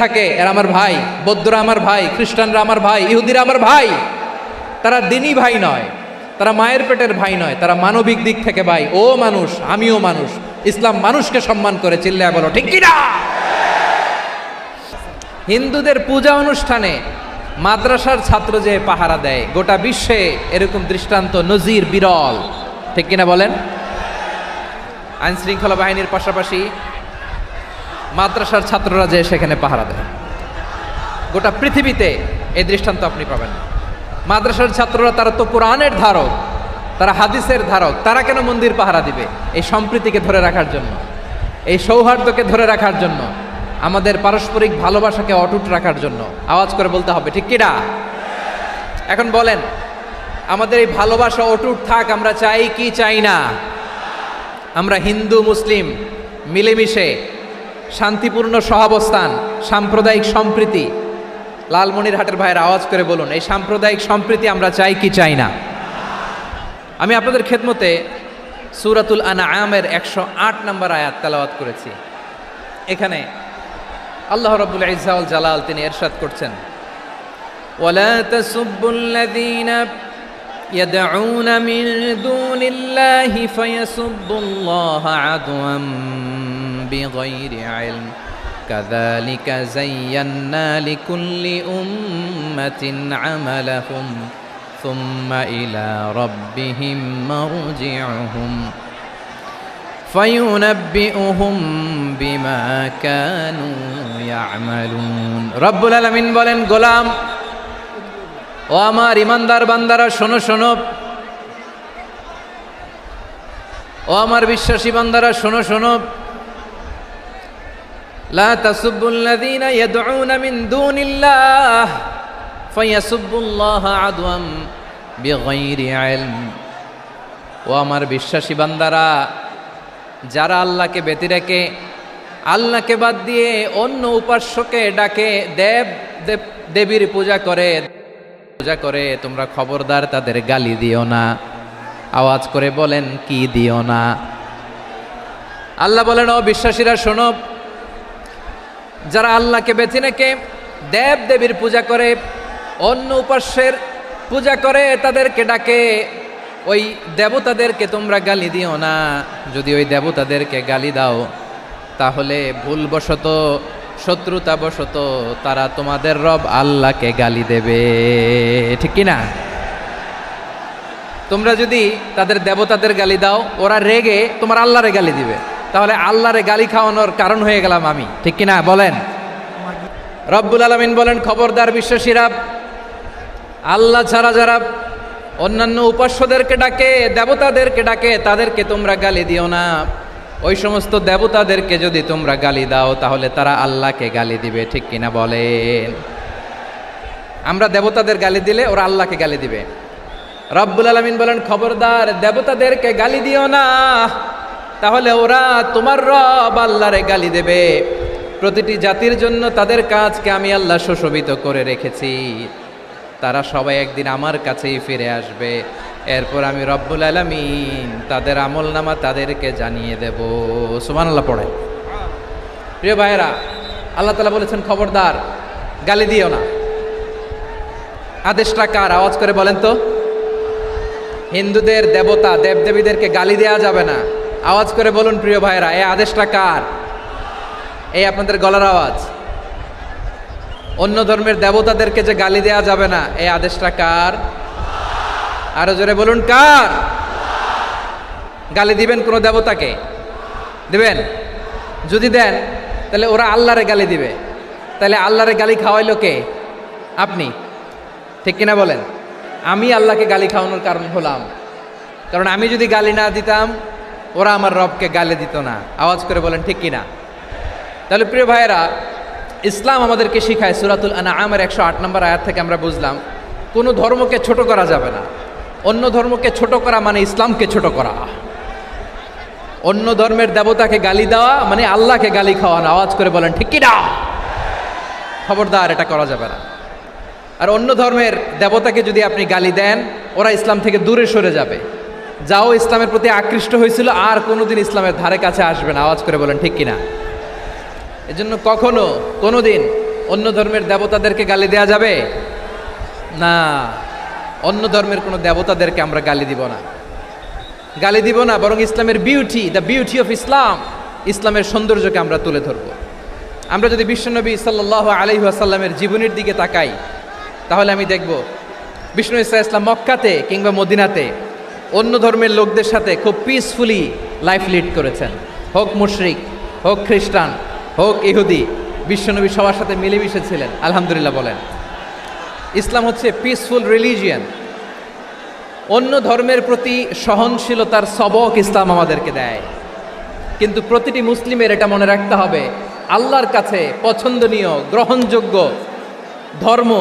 থাকে এরা আমার ভাই, বৌদ্ধরা আমার ভাই, খ্রিস্টানরা আমার ভাই, ইহুদিরা আমার ভাই। তারা দিনই ভাই নয়, তারা মায়ের পেটের ভাই নয়, তারা মানবিক দিক থেকে ভাই। ও মানুষ, আমিও মানুষ। ইসলাম মানুষকে সম্মান করে, চিল্লায়া বলো ঠিক কিনা। হিন্দুদের পূজা অনুষ্ঠানে মাদ্রাসার ছাত্র যে পাহারা দেয়, গোটা বিশ্বে এরকম দৃষ্টান্ত নজির বিরল, ঠিক কিনা বলেন। আইন শৃঙ্খলা বাহিনীর পাশাপাশি মাদ্রাসার ছাত্ররা যে সেখানে পাহারা দেয়, গোটা পৃথিবীতে এই দৃষ্টান্ত আপনি পাবেন না। মাদ্রাসার ছাত্ররা তারা তো কোরআনের ধারক, তারা হাদিসের ধারক, তারা কেন মন্দির পাহারা দিবে? এই সম্প্রীতিকে ধরে রাখার জন্য, এই সৌহার্দ্যকে ধরে রাখার জন্য, আমাদের পারস্পরিক ভালোবাসাকে অটুট রাখার জন্য। আওয়াজ করে বলতে হবে ঠিক কিনা। এখন বলেন, আমাদের এই ভালোবাসা অটুট থাক আমরা চাই কি চাই না? আমরা হিন্দু মুসলিম মিলেমিশে শান্তিপূর্ণ সহাবস্থান, সাম্প্রদায়িক সম্প্রীতি, লালমনিরহাটের ভাইয়ের আওয়াজ করে বলুন, এই সাম্প্রদায়িক সম্প্রীতি আমরা চাই কি চাই না? আমি আপনাদের খেদমতে সূরাতুল আনআমের 108 নম্বর আয়াত তেলাওয়াত করেছি। এখানে আল্লাহ রাব্বুল ইজ্জা ওয়াল জালাল তিনি ইরশাদ করছেন, ওয়ালা তাসুব্বুল্লাযীনা ইয়াদউনা মিন দুনিল্লাহি ফায়াসুব্বুল্লাহা আদওয়াম বিগাইরি ইলম কাযালিকা যায়্যান্না লিকুল্লি উম্মাতিন আমালাহুম সুম্মা ইলা রাব্বিহিম মারজিউহুম ফায়ুনাব্বিউহুম বিমা কানু ইয়ামালুন। রব্বুল আলামিন বলেন, গোলাম ও আমার ইমানদার বান্দারা শোনো শোনো, ও আমার বিশ্বাসী বান্দারা শোনো শোনো, লা তাসুব্বুল্লাযীনা ইয়াদউনা মিন দুনিল্লাহ ফায়াসুব্বুল্লাহা আদওয়াম বিগাইরি ইলম। ও আমার বিশ্বাসী বান্দারা, যারা আল্লাহকে ব্যতি রেখে, আল্লাহকে বাদ দিয়ে অন্য উপাস্যকে ডাকে, দেবীর পূজা করে, তোমরা খবরদার তাদের গালি দিও না। আওয়াজ করে বলেন, কি দিও না? আল্লাহ বলেন, ও বিশ্বাসীরা শোনো, যারা আল্লাহকে বেছে রেখে দেবীর পূজা করে, অন্য উপাস্যের পূজা করে, তাদেরকে ডাকে, ওই দেবতাদেরকে তোমরা গালি দিও না। যদি ওই দেবতাদেরকে গালি দাও, তাহলে ভুলবশত, শত্রুতাবশত তারা তোমাদের রব আল্লাহকে গালি দেবে, ঠিক কিনা? তোমরা যদি তাদের দেবতাদের গালি দাও, ওরা রেগে তোমার আল্লাহরে গালি দিবে, তাহলে আল্লাহরে গালি খাওয়ানোর কারণ হয়ে গেলাম আমি, ঠিক কিনা বলেন। রব্বুল আলামিন বলেন, খবরদার বিশ্বাসীরা, আল্লাহ ছাড়া যারা অন্যান্য উপাস্যদেরকে ডাকে, দেবতাদেরকে ডাকে, তাদেরকে তোমরা গালি দিও না। ওই সমস্ত দেবতাদেরকে যদি তোমরা গালি দাও, তাহলে তারা আল্লাহকে গালি দিবে, ঠিক কিনা বলেন। আমরা দেবতাদের গালি দিলে ওরা আল্লাহকে গালি দিবে। রব্বুল আলামিন বলেন, খবরদার দেবতাদেরকে গালি দিও না, তাহলে ওরা তোমার রব আল্লাহরে গালি দেবে। প্রতিটি জাতির জন্য তাদের কাজকে আমি আল্লাহ সুশোভিত করে রেখেছি, তারা সবাই একদিন আমার কাছেই ফিরে আসবে। এরপর আমি রব্বুল আলামিন তাদের আমলনামা তাদেরকে জানিয়ে দেব। সুবহানাল্লাহ পড়ে। প্রিয় ভাইয়েরা, আল্লাহ তাআলা বলেছেন, খবরদার গালি দিও না। আদেশটা কার? আওয়াজ করে বলেন তো। হিন্দুদের দেবতা দেবদেবীদেরকে গালি দেওয়া যাবে না। আওয়াজ করে বলুন প্রিয় ভাইয়েরা, এই আদেশটা কার? এই আপনাদের গলার আওয়াজ। অন্য ধর্মের দেবতাদেরকে যে গালি দেওয়া যাবে না, এই আদেশটা কার? আরো জোরে বলুন, কার? গালি দিবেন কোন দেবতাকে? দিবেন? যদি দেন, তাহলে ওরা আল্লাহরে গালি দিবে। তাহলে আল্লাহরে গালি খাওয়াইলো কে? আপনি, ঠিক কিনা বলেন। আমি আল্লাহকে গালি খাওয়ানোর কারণ হলাম, কারণ আমি যদি গালি না দিতাম, ওরা আমার রবকে গালি দিত না। আওয়াজ করে বলেন ঠিক কিনা। তাহলে প্রিয় ভাইয়েরা, ইসলাম আমাদেরকে শিখায়, সূরাতুল আনআমের 108 নম্বর আয়াত থেকে আমরা বুঝলাম, কোনো ধর্মকে ছোট করা যাবে না। অন্য ধর্মকে ছোট করা মানে ইসলামকে ছোট করা। অন্য ধর্মের দেবতাকে গালি দেওয়া মানে আল্লাহকে গালি খাওয়ানো। আওয়াজ করে বলেন ঠিক কিনা। খবরদার, এটা করা যাবে না। আর অন্য ধর্মের দেবতাকে যদি আপনি গালি দেন, ওরা ইসলাম থেকে দূরে সরে যাবে। যাও ইসলামের প্রতি আকৃষ্ট হয়েছিল, আর কোনোদিন ইসলামের ধারে কাছে আসবে না। আওয়াজ করে বলেন ঠিক কিনা। এজন্য কখনো কোনোদিন অন্য ধর্মের দেবতাদেরকে গালি দেয়া যাবে না। অন্য ধর্মের কোনো দেবতাদেরকে আমরা গালি দিব না, গালি দিব না, বরং ইসলামের beauty, the beauty of Islam, ইসলামের সৌন্দর্যকে আমরা তুলে ধরব। আমরা যদি বিশ্বনবী সাল্লাল্লাহু আলাইহি ওয়াসাল্লামের জীবনের দিকে তাকাই, তাহলে আমি দেখব বিষ্ণু ইসা ইসলাম মক্কাতে কিংবা মদিনাতে অন্য ধর্মের লোকদের সাথে খুব পিসফুলি লাইফ লিড করেছেন। হোক মুশরিক, হোক খ্রিস্টান, হোক ইহুদি, বিশ্বনবী সবার সাথে মিলেমিশে ছিলেন। আলহামদুলিল্লাহ বলেন। ইসলাম হচ্ছে পিসফুল রিলিজিয়ান। অন্য ধর্মের প্রতি সহনশীলতার সবক ইসলাম আমাদেরকে দেয়। কিন্তু প্রতিটি মুসলিমের এটা মনে রাখতে হবে, আল্লাহর কাছে পছন্দনীয় গ্রহণযোগ্য ধর্ম,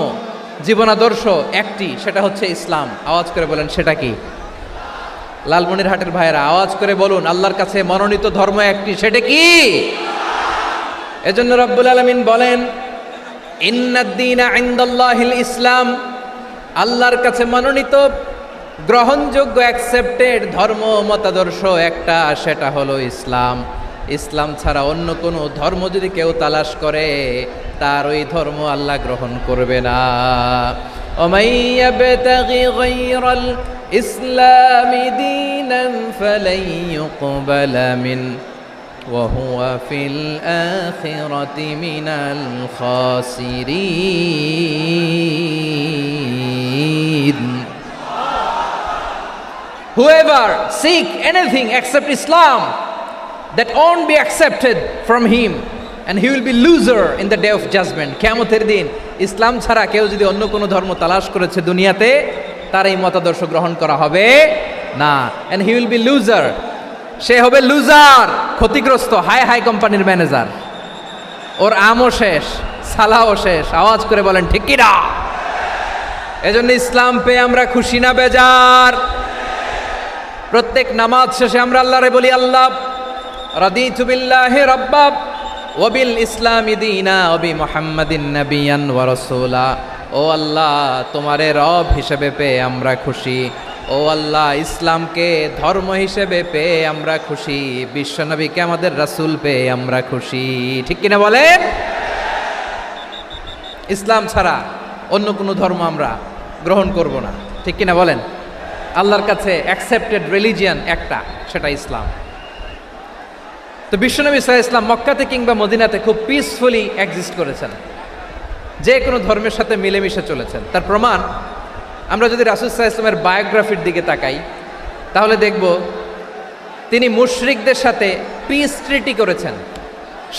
জীবনাদর্শ একটি, সেটা হচ্ছে ইসলাম। আওয়াজ করে বলেন, সেটা কি? লালমনিরহাটের ভাইয়েরা আওয়াজ করে বলুন, আল্লাহর কাছে মনোনীত ধর্ম একটি, সেটা কি? এজন্য রব্বুল আলামিন বলেন, ইন্নাদ-দীনা ইনদাল্লাহিল ইসলাম, আল্লাহর কাছে মনোনীত গ্রহণযোগ্য অ্যাকসেপ্টেড ধর্ম মতাদর্শ একটা, সেটা হলো ইসলাম। ইসলাম ছাড়া অন্য কোনো ধর্ম যদি কেউ তালাশ করে, তার ওই ধর্ম আল্লাহ গ্রহণ করবে না। ওমাই ইয়াবতাগি গায়রাল ইসলামি দীনান ফালাই ইউকবালা মিন ওয়া হুয়া ফিল আখিরাতি মিনাল খাসিরিন। Whoever seek anything except Islam, that won't be accepted from him, and he will be loser in the day of judgment. কিয়ামতের দিন ইসলাম ছাড়া কেউ যদি অন্য কোনো ধর্ম তালাশ করেছে দুনিয়াতে, তার এই মতাদর্শ গ্রহণ করা হবে না, and he will be loser, সে হবে লুজার, ক্ষতিগ্রস্ত। হাই হাই কোম্পানির ম্যানেজার, ওর আমও শেষ, সালাও শেষ। আওয়াজ করে বলেন ঠিক কি না? এজন্য ইসলাম পেয়ে আমরা খুশি না বেজার? প্রত্যেক নামাজ শেষে আমরা আল্লাহরে বলি, আল্লাহ রাদিতু বিল্লাহি রাব্বা ওয়া বিল ইসলামি দীনা ওয়া বি মুহাম্মাদিন নাবিয়ান ওয়া রাসূলা। ও আল্লাহ, তোমারে রব হিসেবে পেয়ে আমরা খুশি। ও আল্লাহ, ইসলামকে ধর্ম হিসেবে পেয়ে আমরা খুশি। বিশ্বনবীকে আমাদের রাসূল পেয়ে আমরা খুশি। ঠিক কিনা বলেন? ইসলাম ছাড়া অন্য কোনো ধর্ম আমরা গ্রহণ করব না। ঠিক কিনা বলেন? আল্লাহর কাছে অ্যাকসেপ্টেড রিলিজিয়ান একটা, সেটা ইসলাম। তো বিশ্বনবী সাল্লাল্লাহু আলাইহি ওয়াসাল্লাম মক্কাতে কিংবা মদিনাতে খুব পিসফুলি এক্সিস্ট করেছেন, যে কোনো ধর্মের সাথে মিলেমিশে চলেছেন। তার প্রমাণ আমরা যদি রাসূল সাল্লাল্লাহু আলাইহি ওয়াসাল্লামের বায়োগ্রাফির দিকে তাকাই, তাহলে দেখব তিনি মুশরিকদের সাথে পিস ট্রিটি করেছেন,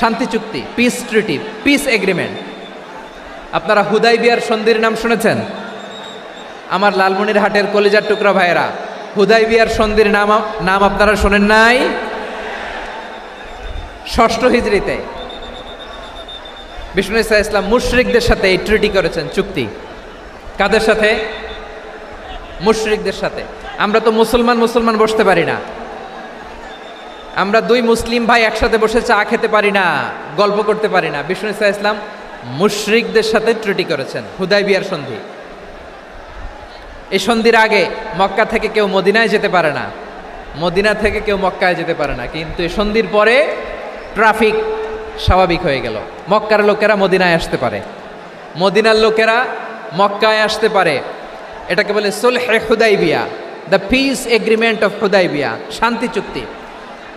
শান্তি চুক্তি, পিস ট্রিটি, পিস এগ্রিমেন্ট। আপনারা হুদাইবিয়ার সন্ধির নাম শুনেছেন? আমার লালমনিরহাটের কলিজার টুকরা ভাইয়েরা, হুদাইবিয়ার সন্ধির নাম আপনারা শোনেন নাই? 6ষ্ঠ হিজরিতে বিষ্ণু ঈসা ইসলাম মুশরিকদের সাথে এই ট্রিটি করেছেন, চুক্তি। কাদের সাথে? মুশরিকদের সাথে। আমরা তো মুসলমান বসতে পারি না, আমরা দুই মুসলিম ভাই একসাথে বসে চা খেতে পারি না, গল্প করতে পারি না। বিষ্ণু ঈসা ইসলাম মুশরিকদের সাথে ট্রিটি করেছেন, হুদাইবিয়ার সন্ধি। এই সন্ধির আগে মক্কা থেকে কেউ মদিনায় যেতে পারে না, মদিনা থেকে কেউ মক্কায় যেতে পারে না। কিন্তু এই সন্ধির পরে ট্রাফিক স্বাভাবিক হয়ে গেল। মক্কার লোকেরা মদিনায় আসতে পারে, মদিনার লোকেরা মক্কায় আসতে পারে। এটাকে বলে সুলহে হুদাইবিয়া, the peace agreement of Hudaibiya, শান্তি চুক্তি।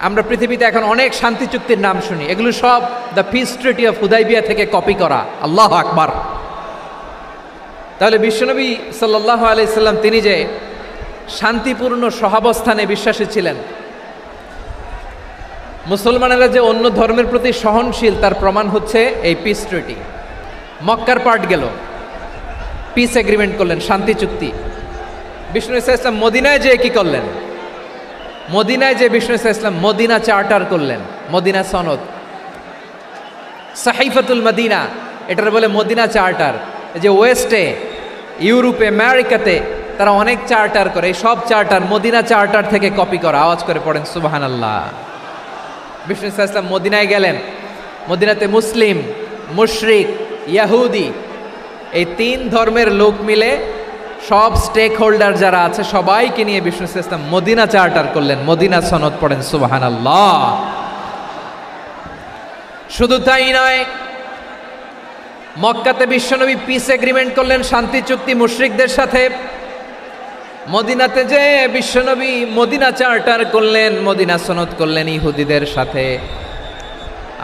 আমরা পৃথিবীতে এখন অনেক শান্তি চুক্তির নাম শুনি, এগুলো সব the piece treaty of Hudaibiya থেকে কপি করা। আল্লাহু আকবার। তাহলে বিশ্বনবী সাল্লাল্লাহু আলাইহি সাল্লাম তিনি যে শান্তিপূর্ণ সহাবস্থানে বিশ্বাসী ছিলেন, মুসলমানেরা যে অন্য ধর্মের প্রতি সহনশীল, তার প্রমাণ হচ্ছে এই পিস ট্রিটি। মক্কার পার্ট গেল, পিস এগ্রিমেন্ট করলেন, শান্তি চুক্তি। বিষ্ণু ঈসা ইসলাম মদিনায় যেয়ে কি করলেন? মদিনায় যে বিষ্ণু ঈসা ইসলাম মদিনা চার্টার করলেন, মদিনা সনদ, সাহিফাতুল মদিনা, এটার বলে মদিনা চার্টার। যে ওয়েস্টে, ইউরোপে, আমেরিকাতে তারা অনেক চার্টার করে, এই সব চার্টার মদিনা চার্টার থেকে কপি করা। আওয়াজ করে পড়েন সুবহানাল্লাহ। বিষ্ণু ঈসা ইসলাম মদিনায় গেলেন, মদিনাতে মুসলিম, মুশরিক, ইয়াহুদি, এই 3 ধর্মের লোক মিলে সব স্টেক হোল্ডার যারা আছে সবাইকে নিয়ে বিষ্ণু ঈসা ইসলাম মদিনা চার্টার করলেন, মদিনা সনদ। পড়েন সুবহানাল্লাহ। শুধু তাই নয়, মক্কাতে বিশ্বনবী পিস এগ্রিমেন্ট করলেন, শান্তি চুক্তি মুশরিকদের সাথে। মদিনাতে যে বিশ্বনবী মদিনা চার্টার করলেন, মদিনা সনদ করলেন ইহুদিদের সাথে।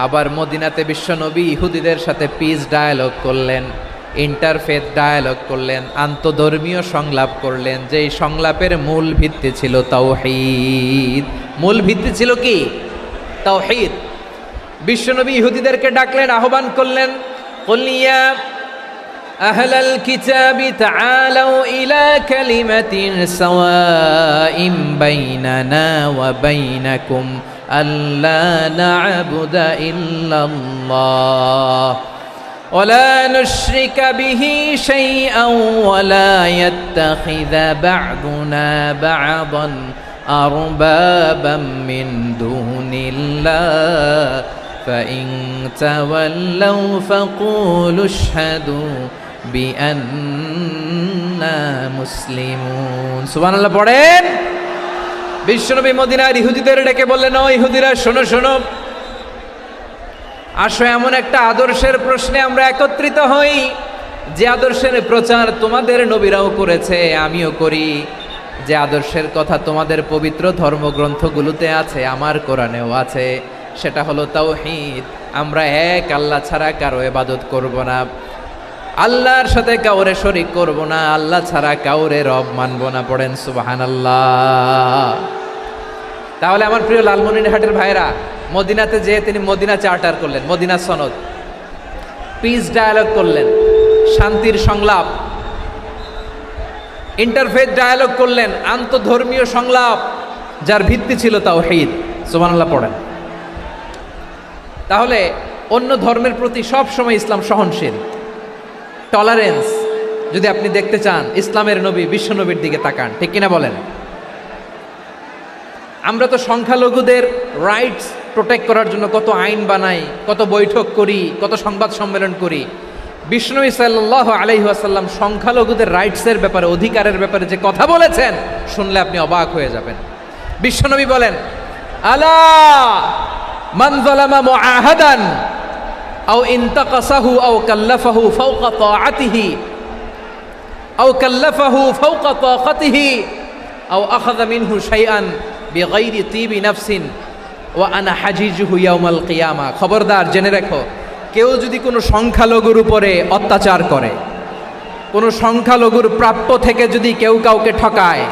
আবার মদিনাতে বিশ্বনবী ইহুদিদের সাথে পিস ডায়ালগ করলেন, ইন্টারফেথ ডায়ালগ করলেন, আন্তধর্মীয় সংলাপ করলেন, যেই সংলাপের মূল ভিত্তি ছিল তাওহীদ। মূল ভিত্তি ছিল কি? তাওহীদ। বিশ্বনবী ইহুদিদেরকে ডাকলেন, আহ্বান করলেন, কুল ইয়া আহলাল কিতাবি তাআলাউ ইলা কালিমাতিন সাওয়াইন বাইনানা ওয়া বাইনাকুম আল্লা না'বুদা ইল্লাল্লাহ ওয়া লা নুশরিকা বিহি শাইআন ওয়া লা ইয়াত্তাখিযা বা'দুনা বা'দান আরবাবাম মিন দুনিল্লাহ فإن تولوا فقولوا اشهدوا بأننا مسلمون সুবহানাল্লাহ পড়েন। বিশ্বনবী মদিনার ইহুদিদের ডেকে বললেন, ও ইহুদিরা শোনো শোনো, আসো এমন একটা আদর্শের প্রশ্নে আমরা একত্রিত হই, যে আদর্শের প্রচার তোমাদের নবীরাও করেছে, আমিও করি, যে আদর্শের কথা তোমাদের পবিত্র ধর্মগ্রন্থগুলোতে আছে, আমার কোরআনেও আছে, সেটা হলো তাওহীদ। আমরা এক আল্লাহ ছাড়া কারো ইবাদত করব না, আল্লাহর সাথে কাউরে শরীক করব না, আল্লাহ ছাড়া কাউরে রব মানব না। পড়েন সুবহানাল্লাহ। তাহলে আমার প্রিয় লালমনিরহাটের ভাইরা, মদিনাতে যেয়ে তিনি মদিনা চার্টার করলেন, মদিনা সনদ, পিস ডায়ালগ করলেন, শান্তির সংলাপ, ইন্টারফেথ ডায়ালগ করলেন, আন্তধর্মীয় সংলাপ, যার ভিত্তি ছিল তাওহীদ। সুবহানাল্লাহ পড়েন। তাহলে অন্য ধর্মের প্রতি সব সময় ইসলাম সহনশীল, টলারেন্স। যদি আপনি দেখতে চান ইসলামের নবী বিশ্বনবীর দিকে তাকান, ঠিক কিনা বলেন? আমরা তো সংখ্যালঘুদের রাইটস প্রোটেক্ট করার জন্য কত আইন বানাই, কত বৈঠক করি, কত সংবাদ সম্মেলন করি। বিশ্বনবী সাল্লাল্লাহু আলাইহি ওয়াসাল্লাম সংখ্যালঘুদের রাইটসের ব্যাপারে, অধিকারের ব্যাপারে যে কথা বলেছেন, শুনলে আপনি অবাক হয়ে যাবেন। বিশ্বনবী বলেন, আলা মান যালামা মুআহাদান আও ইনতাকাসাহু আও কাল্লাফাহু ফাওকা তাআতিহি আও কাল্লাফাহু ফাওকা তাকাতিহি আও আখাযা মিনহু শাইআন বিগাইরি তিবি নাফসিন ওয়া আনা হাজিজুহু ইয়াউমাল কিয়ামা। খবরদার, জেনে রাখো, কেউ যদি কোনো সংখ্যালঘুর উপরে অত্যাচার করে, কোনো সংখ্যালঘুর প্রাপ্য থেকে যদি কেউ কাউকে ঠকায়,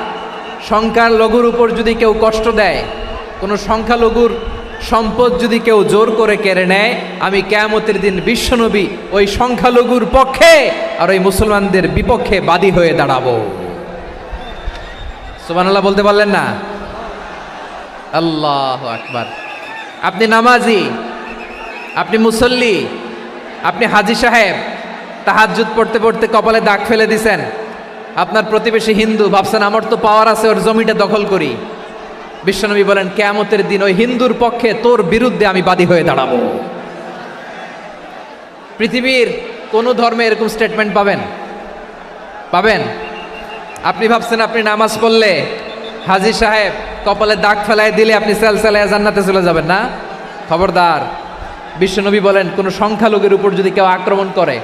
সংখ্যালঘুর উপর যদি কেউ কষ্ট দেয়, কোনো সংখ্যালঘুর সম্পদ যদি কেউ জোর করে কেড়ে নেয়, আমি কিয়ামতের দিন বিশ্বনবী ওই সংখ্যালঘুর পক্ষে আর ওই মুসলমানদের বিপক্ষে বাদী হয়ে দাঁড়াবো। সুবহানাল্লাহ বলতে পারলেন না? আল্লাহু আকবার। আপনি নামাজি, আপনি মুসল্লি, আপনি হাজী সাহেব, তাহাজ্জুদ পড়তে পড়তে কপালে দাগ ফেলে দিছেন, আপনার প্রতিবেশী হিন্দু, ভাবছেন আমার তো পাওয়ার আছে, ওর জমিটা দখল করি। বিশ্বনবী বলেন, কিয়ামতের দিন ওই হিন্দুর পক্ষে তোর বিরুদ্ধে আমি বাদী হয়ে দাঁড়াবো। পৃথিবীর কোন ধর্মে এরকম স্টেটমেন্ট পাবেন? পাবেন? আপনি ভাবছেন আপনি নামাজ পড়লে হাজী সাহেব কপালে দাগ ফেলায় দিলে আপনি সেলসেলায় জান্নাতে চলে যাবেন না? খবরদার। বিশ্বনবী বলেন, কোন সংখ্যালঘুর উপর যদি কেউ আক্রমণ করে,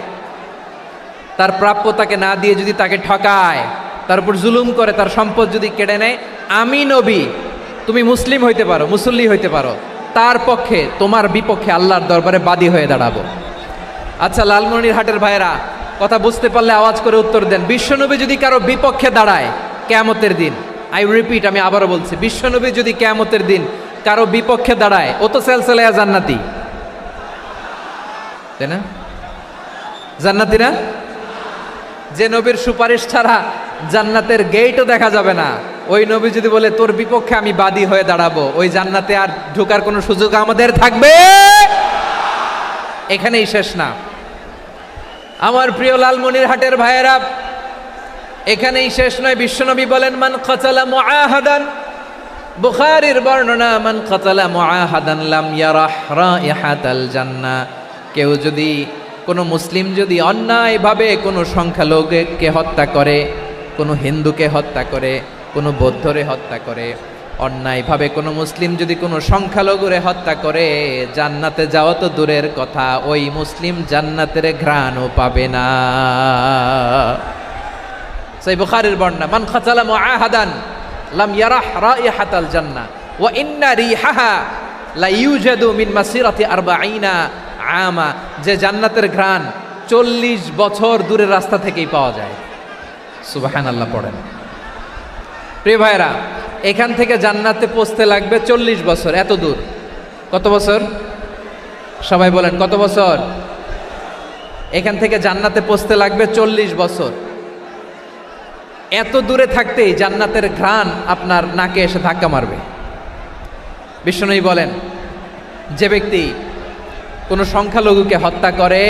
তার প্রাপ্য তাকে না দিয়ে যদি তাকে ঠকায়, তার উপর জুলুম করে, তার সম্পদ যদি কেড়ে নেয়, আমি নবী, তুমি মুসলিম হইতে পারো, মুসল্লি হইতে পারো, তার পক্ষে তোমার বিপক্ষে আল্লাহর দরবারে বাদী হয়ে দাঁড়াবো। আচ্ছা লালমনিরহাটের ভাইরা, কথা বুঝতে পারলে আওয়াজ করে উত্তর দেন। বিশ্বনবী যদি কারো বিপক্ষে দাঁড়ায় কিয়ামতের দিন, আই রিপিট, আমি আবারও বলছি, বিশ্বনবী যদি কিয়ামতের দিন কারো বিপক্ষে দাঁড়ায়, ও তো সেলসেলায়া জান্নাতি, তাই না? জান্নাতি না? যে নবীর সুপারিশ ছাড়া জান্নাতের গেটও দেখা যাবে না, ওই নবী যদি বলে তোর বিপক্ষে আমি বাদী হয়ে দাঁড়াবো, ওই জান্নাতে আর ঢোকার কোনো সুযোগ আমাদের থাকবে? এখানেই শেষ না আমার প্রিয় লালমনিরহাটের ভাইয়েরা, এখানেই শেষ নয়। বিশ্বনবী বলেন, মান কাতালা মুআহাদান, বুখারীর বর্ণনা, মান কাতালা মুআহাদান লাম ইয়ারাহ রাইহাতাল জান্নাহ। কেউ যদি, কোনো মুসলিম যদি অন্যায়ভাবে কোনো সংখ্যালঘুকে হত্যা করে, কোনো হিন্দুকে হত্যা করে, কোনো বৌদ্ধরে হত্যা করে, অন্যায়ভাবে কোনো মুসলিম যদি কোনো সংখ্যালঘুরে হত্যা করে জান্নাতে যাওয়া তো দূরের কথা, ওই মুসলিম জান্নাতের ঘ্রাণও পাবে না। সেই বুখারীর বর্ণনা, মান খাতালা মুআহাদান লাম ইয়ারাহ রাইহাতাল জান্নাহ ওয়া ইন্না রিহাহা লা ইউজাদু মিন মাসিরাতি 40 আমা, যে জান্নাতের ঘ্রাণ 40 বছর দূরের রাস্তা থেকেই পাওয়া যায়। সুবহানাল্লাহ পড়েন। প্রিয় ভাইরা, এখান থেকে জান্নাতে পৌঁছতে লাগবে 40 বছর। এত দূর, কত বছর? সবাই বলেন কত বছর? এখান থেকে জান্নাতে পৌঁছতে লাগবে 40 বছর। এত দূরে থাকতেই জান্নাতের ঘ্রাণ আপনার নাকে এসে ধাক্কা মারবে। বিষ্ণুই বলেন, যে ব্যক্তি কোনো সংখ্যালঘুকে হত্যা করে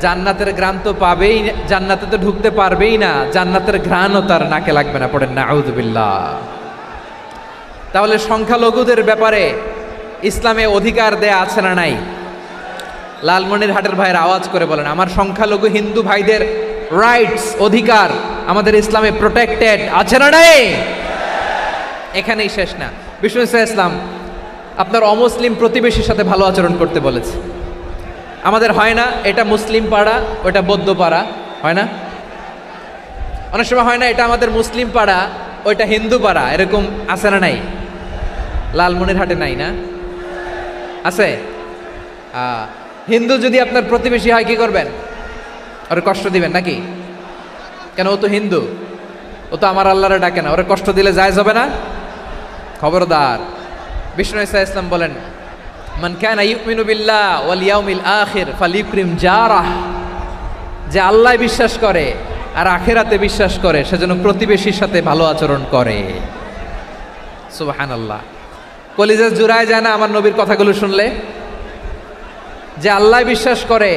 জান্নাতের ঘ্রাণ তো পাবেই, জান্নাতে তো ঢুকতে পারবেই না, জান্নাতের ঘ্রাণও তার নাকে লাগবে না। পড়েন না আউযুবিল্লাহ। তাহলে সংখ্যালঘুদের ব্যাপারে ইসলামে অধিকার দেয়া আছে না নাই? লালমনিরহাটের ভাইয়ের আওয়াজ করে বলেন, আমার সংখ্যালঘু হিন্দু ভাইদের রাইটস, অধিকার আমাদের ইসলামে প্রোটেক্টেড আছে না নাই? এখানেই শেষ না। বিষ্ণু ইসলাম আপনার অমুসলিম প্রতিবেশীর সাথে ভালো আচরণ করতে বলেছে। আমাদের হয় না এটা মুসলিম পাড়া, ওটা বৌদ্ধ পাড়া, হয় না? অনেক সময় হয় না এটা আমাদের মুসলিম পাড়া, ওইটা হিন্দু পাড়া, এরকম আছে না নাই? লালমনিরহাটে নাই না? আছে? হিন্দু যদি আপনার প্রতিবেশী হয় কি করবেন? ওরে কষ্ট দিবেন নাকি? কেন? ও তো হিন্দু, ও তো আমার আল্লাহরে ডাকে না, ওরে কষ্ট দিলে জায়েজ হবে না? খবরদার। বিষ্ণু ইসলাম বলেন, মান কানা ইউমিনু বিল্লাহ ওয়াল ইয়াউমিল আখির ফালিউকরিম জারাহ, যে আল্লাহ বিশ্বাস করে আর আখিরাতে বিশ্বাস করে সেজন্য প্রতিবেশীর সাথে ভালো আচরণ করে। সুবহানাল্লাহ। কলিজা জুড়ায় যায় না আমার নবীর কথাগুলো শুনলে? যে আল্লাহ বিশ্বাস করে,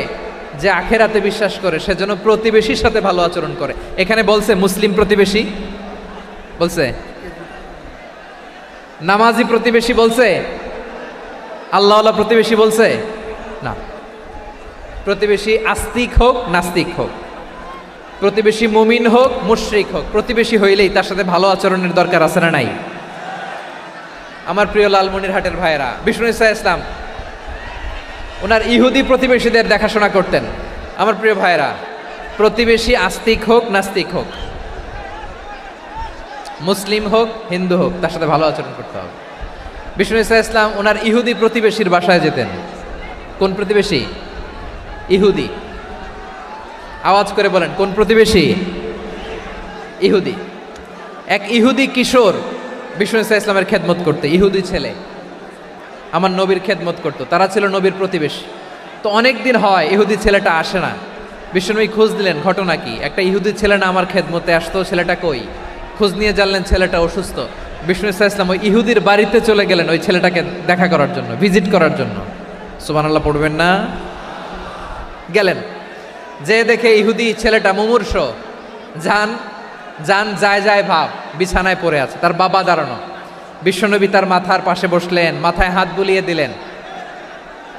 যে আখিরাতে বিশ্বাস করে সেজন্য প্রতিবেশীর সাথে ভালো আচরণ করে। এখানে বলছে মুসলিম প্রতিবেশী, বলছে নামাজি প্রতিবেশী, বলছে আল্লাহওয়ালা প্রতিবেশী, বলছে না। প্রতিবেশী আস্তিক হোক নাস্তিক হোক, প্রতিবেশী মুমিন হোক মুশরিক হোক, প্রতিবেশী হইলেই তার সাথে ভালো আচরণের দরকার আছে না নাই? আমার প্রিয় লালমনিরহাটের ভাইয়েরা, বিষ্ণু ইসলাম ওনার ইহুদি প্রতিবেশীদের দেখাশোনা করতেন। আমার প্রিয় ভাইয়েরা, প্রতিবেশী আস্তিক হোক নাস্তিক হোক, মুসলিম হোক হিন্দু হোক, তার সাথে ভালো আচরণ করতে হবে। বিষ্ণু ইসলাম ওনার ইহুদি প্রতিবেশীর বাসায় যেতেন। কোন প্রতিবেশী? ইহুদি। আওয়াজ করে বলেন, কোন প্রতিবেশী? ইহুদি। এক ইহুদি কিশোর বিষ্ণু ইসলামের খেদমত করতে, ইহুদি ছেলে আমার নবীর খেদমত করতো, তারা ছিল নবীর প্রতিবেশী। তো অনেক দিন হয় ইহুদি ছেলেটা আসে না। বিষ্ণুনবী খোঁজ দিলেন, ঘটনা কি? একটা ইহুদি ছেলে না আমার খেদমতে আসতো, ছেলেটা কই? খোঁজ নিয়ে জানলেন ছেলেটা অসুস্থ। বিষ্ণু ইসলাম ওই ইহুদির বাড়িতে চলে গেলেন ওই ছেলেটাকে দেখা করার জন্য, ভিজিট করার জন্য। সুবহানাল্লাহ পড়বেন না? গেলেন, যে দেখে ইহুদি ছেলেটা মুমূর্ষ, যান যায় যায় ভাব, বিছানায় পড়ে আছে, তার বাবা দাঁড়ানো। বিশ্বনবী তার মাথার পাশে বসলেন, মাথায় হাত বুলিয়ে দিলেন,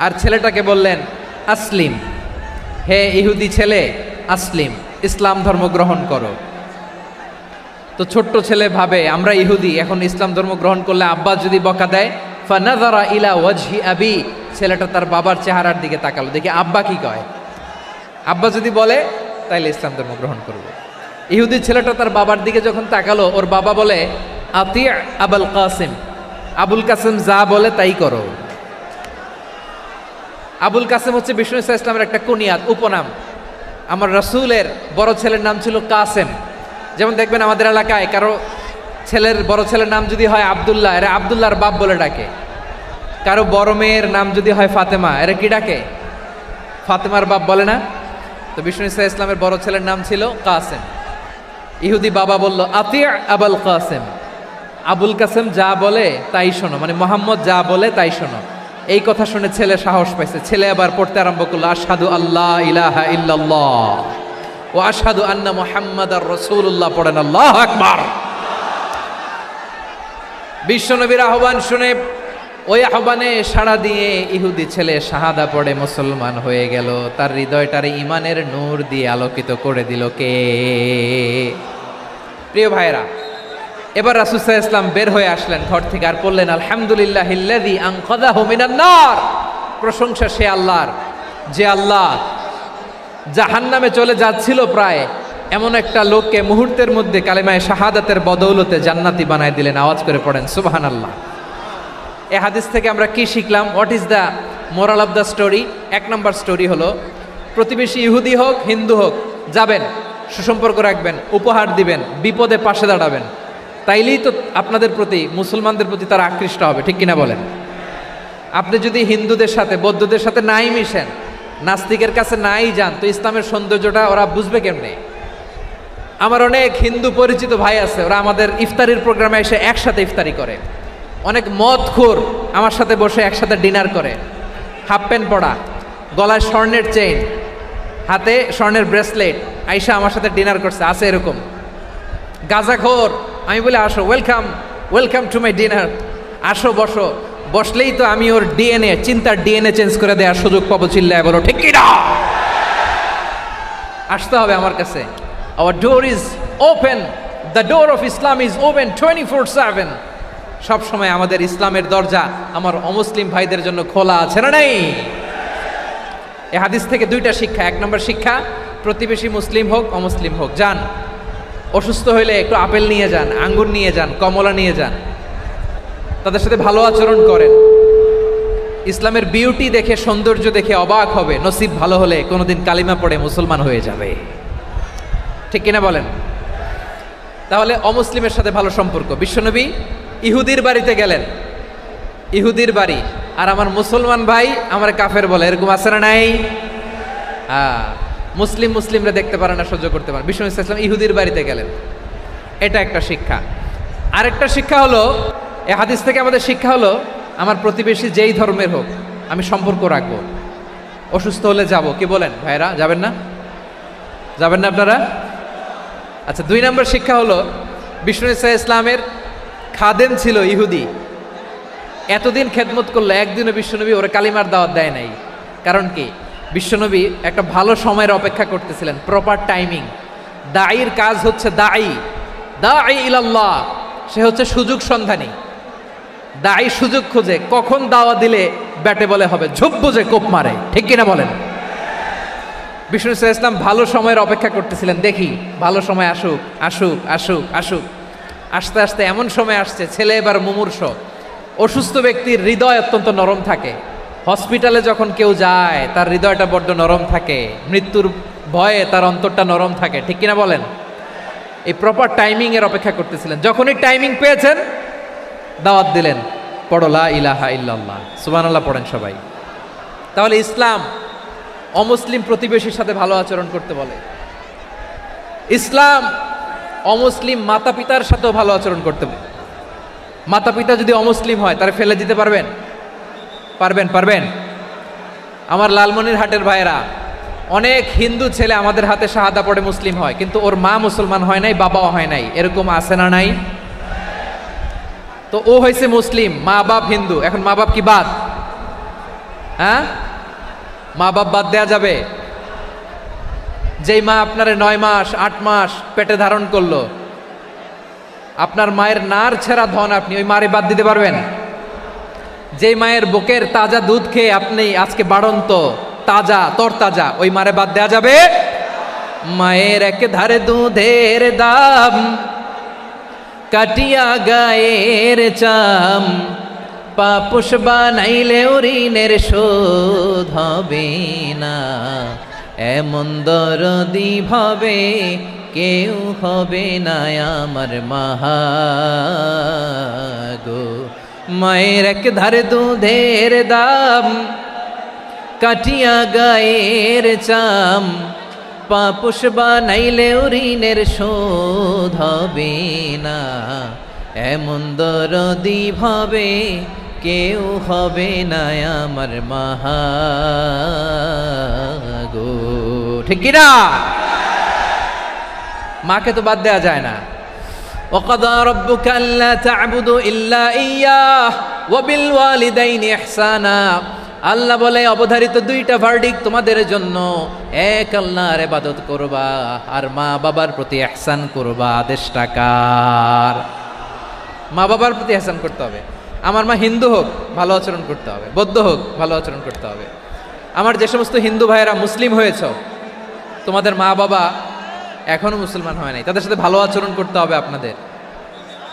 আর ছেলেটাকে বললেন, আসলিম, হে ইহুদি ছেলে, আসলিম, ইসলাম ধর্ম গ্রহণ করো। তো ছোট্ট ছেলে ভাবে আমরা ইহুদি, এখন ইসলাম ধর্ম গ্রহণ করলে আব্বা যদি বকা দেয়। ফানাযারা ইলা ওয়াজহি আবি, ছেলেটা তার বাবার চেহারার দিকে তাকালো, দেখি আব্বা কি কয়। আব্বা যদি বলে তাইলে ইসলাম ধর্ম গ্রহণ করবে। ইহুদি ছেলেটা তার বাবার দিকে যখন তাকালো, ওর বাবা বলে, আতি আবুল কাসিম, আবুল কাসিম যা বলে তাই করো। আবুল কাসিম হচ্ছে বিষ্ণু ইসলামের একটা কুনিয়াত, উপনাম। আমার রাসূলের বড় ছেলের নাম ছিল কাসেম। যেমন দেখবেন আমাদের এলাকায় কারো বড় ছেলের নাম যদি হয় আব্দুল্লাহ, এরা আব্দুল্লাহর বাপ বলে ডাকে। কারো বড় মেয়ের নাম যদি হয় ফাতেমা, এরা কি ডাকে? ফাতেমার বাপ বলে না? তো বিষ্ণু ইসলামের বড় ছেলের নাম ছিল কাসেম। ইহুদি বাবা বলল, আতি আবুল কাসেম, আবুল কাসেম যা বলে তাই শোনো, মানে মোহাম্মদ যা বলে তাই শোনো। এই কথা শুনে ছেলে সাহস পাইছে, ছেলে আবার পড়তে আরম্ভ করলো, আশহাদু আল্লাহ ইলাহা ইল্লাল্লাহ ও আশহাদু আন্না মুহাম্মাদার রাসূলুল্লাহ। পড়েন আল্লাহু আকবার। বিশ্বনবীর আহ্বান শুনে ওই আহ্বানে সাড়া দিয়ে ইহুদি ছেলে শাহাদা পড়ে মুসলমান হয়ে গেল। তার হৃদয়টারে ইমানের নূর দিয়ে আলোকিত করে দিল কে? প্রিয় ভাইরা, এবার রাসূল সাল্লাল্লাহু আলাইহি ওয়াসাল্লাম বের হয়ে আসলেন ঘর থেকে আর বললেন, আলহামদুলিল্লাহিল্লাযী আনকাযাহু মিনান নার। প্রশংসা সে আল্লাহর, যে আল্লাহ জাহান্নামে চলে যাচ্ছিল প্রায় এমন একটা লোককে মুহূর্তের মধ্যে কালেমায়ে শাহাদাতের বদৌলতে জান্নাতি বানায় দিলেন। আওয়াজ করে পড়েন সুবহানাল্লাহ। এই হাদিস থেকে আমরা কি শিখলাম? What is the moral of the story? এক নম্বর স্টোরি হলো, প্রতিবেশী ইহুদি হোক হিন্দু হোক, যাবেন, সুসম্পর্ক রাখবেন, উপহার দিবেন, বিপদে পাশে দাঁড়াবেন, তাইলেই তো আপনাদের প্রতি, মুসলমানদের প্রতি তারা আকৃষ্ট হবে, ঠিক কিনা বলেন? আপনি যদি হিন্দুদের সাথে বৌদ্ধদের সাথে নাই মিশেন, নাস্তিকের কাছে নাই যান, তো ইসলামের সৌন্দর্যটা ওরা বুঝবে কেমনে? আমার অনেক হিন্দু পরিচিত ভাই আছে, ওরা আমাদের ইফতারির প্রোগ্রামে এসে একসাথে ইফতারি করে। অনেক মদখোর আমার সাথে বসে একসাথে ডিনার করে, হাফ প্যান্ট পরা, গলায় স্বর্ণের চেইন, হাতে স্বর্ণের ব্রেসলেট, আইসা আমার সাথে ডিনার করছে, আছে এরকম। গাঁজাখোর, আমি বলি আসো, welcome welcome to my dinner, আসো বসো। বসলেই তো আমি ওর ডিএনএ, চিন্তার ডিএনএ চেঞ্জ করে দেওয়ার সুযোগ পাবো। চিল্লায় বলো ঠিক কি না? আসতে হবে আমার কাছে। Hour door is open, the door of Islam is open 24/7। সব সময় আমাদের ইসলামের দরজা আমার অমুসলিম ভাইদের জন্য খোলা আছে না নাই? এই হাদিস থেকে দুইটা শিক্ষা। এক নম্বর শিক্ষা, প্রতিবেশী মুসলিম হোক অমুসলিম হোক, যান, অসুস্থ হইলে একটু আপেল নিয়ে যান, আঙ্গুর নিয়ে যান, কমলা নিয়ে যান, তাদের সাথে ভালো আচরণ করেন। ইসলামের বিউটি দেখে, সৌন্দর্য দেখে অবাক হবে, নসিব ভালো হলে কোনোদিন কালিমা পড়ে মুসলমান হয়ে যাবে, ঠিক কিনা বলেন? তাহলে অমুসলিমের সাথে ভালো সম্পর্ক। বিশ্বনবী ইহুদির বাড়িতে গেলেন, ইহুদির বাড়ি, আর আমার মুসলমান ভাই আমার কাফের বলে, এরকম আছে না নাই? হ্যাঁ, মুসলিমরা দেখতে পারে না, সহ্য করতে পারে। বিশ্বনবী সাল্লাল্লাহু আলাইহি ওয়াসাল্লাম ইহুদির বাড়িতে গেলেন, এটা একটা শিক্ষা। আরেকটা শিক্ষা হলো, এই হাদিস থেকে আমাদের শিক্ষা হলো, আমার প্রতিবেশী যেই ধর্মের হোক আমি সম্পর্ক রাখবো। অসুস্থ হলে যাব, কি বলেন ভাইরা? যাবেন না? যাবেন না আপনারা? আচ্ছা, 2 নম্বর শিক্ষা হলো, বিষ্ণু ইসা ইসলামের খাদেম ছিল ইহুদি, এতদিন খেদমত করলো, একদিনও বিশ্বনবী ওরা কালিমার দাওয়াত দেয় নাই। কারণ কি? বিশ্বনবী একটা ভালো সময়ের অপেক্ষা করতেছিলেন, প্রপার টাইমিং। দাঈর কাজ হচ্ছে দাঈ ইলাল্লাহ, সে হচ্ছে সুযোগ সন্ধানী। দাঈ সুযোগ খোঁজে, কখন দাওয়া দিলে ব্যাটে বলে হবে, ঝোপ বুঝে কোপ মারে, ঠিক কিনা বলেন? বিষ্ণু ইসলাম ভালো সময়ের অপেক্ষা করতেছিলেন, দেখি ভালো সময় আসুক আসুক আসুক আসুক। আস্তে আস্তে এমন সময় আসছে, ছেলে এবার মুমূর্ষ। অসুস্থ ব্যক্তির হৃদয় অত্যন্ত নরম থাকে। হসপিটালে যখন কেউ যায় তার হৃদয়টা বড্ড নরম থাকে, মৃত্যুর ভয়ে তার অন্তরটা নরম থাকে, ঠিক কিনা বলেন? এই প্রপার টাইমিং এর অপেক্ষা করতেছিলেন। যখনই টাইমিং পেয়েছেন, দাওয়াত দিলেন, পড়ো লা ইলাহা ইল্লাল্লাহ, সুবহানাল্লাহ পড়েন সবাই। তাহলে ইসলাম অমুসলিম প্রতিবেশীর সাথে ভালো আচরণ করতে বলে। ইসলাম অমুসলিম মাতা পিতার সাথেও ভালো আচরণ করতে বলে। মাতা পিতা যদি অমুসলিম হয়, তারা ফেলে দিতে পারবেন? পারবেন? আমার লালমনিরহাটের ভাইয়েরা, অনেক হিন্দু ছেলে আমাদের হাতে শাহাদা পড়ে মুসলিম হয়, কিন্তু ওর মা মুসলমান হয় নাই, বাবাও হয় নাই, এরকম আছে না নাই? তো ও হয়েছে মুসলিম, মা বাপ হিন্দু, এখন মা বাপ কি বাদ? হ্যাঁ, মা বাপ বাদ দেয়া যাবে? যেই মা আপনারে 9 মাস 8 মাস পেটে ধারণ করলো, আপনার মায়ের নার ছেঁড়া ধন, আপনি ওই মারে বাদ দিতে পারবেন? যেই মায়ের বুকের তাজা দুধ খেয়ে আপনি আজকে বাড়ন্ত তাজা তরতাজা, ওই মারে বাদ দেয়া যাবে? মায়ের এক ধারে দুধের দাম, কাটিয়া গায়ের চাম, পাপুষ বানাইলে ঋণের শোধ হবে না, এমন দরদি ভাবে কেউ হবে না আমার মাগো। মায়ের এক ধারে দুধের দাম, কাটিয়া গায়ের চাম, পাপুষ বানাইলে ঋণের শোধ হবে না, এমন দরদি ভাবে কেউ হবে না আমার মাগো, ঠিক কিনা? মাকে তো বাদ দেওয়া যায় না। وَقَضَى رَبُّكَ أَلَّا تَعْبُدُوا إِلَّا إِيَّاهُ وَبِالْوَالِدَيْنِ إِحْسَانًا। আল্লাহ বলে, অবধারিত 2টা ভার্ডিক্ট তোমাদের জন্য, এক আল্লাহর ইবাদত করবা আর মা বাবার প্রতি ইহসান করবা। আদেশটা কার? মা বাবার প্রতি এহসান করতে হবে। আমার মা হিন্দু হোক, ভালো আচরণ করতে হবে, বৌদ্ধ হোক, ভালো আচরণ করতে হবে। আমার যে সমস্ত হিন্দু ভাইয়েরা মুসলিম হয়েছ, তোমাদের মা বাবা এখনো মুসলমান হয় নাই, তাদের সাথে ভালো আচরণ করতে হবে। আপনাদের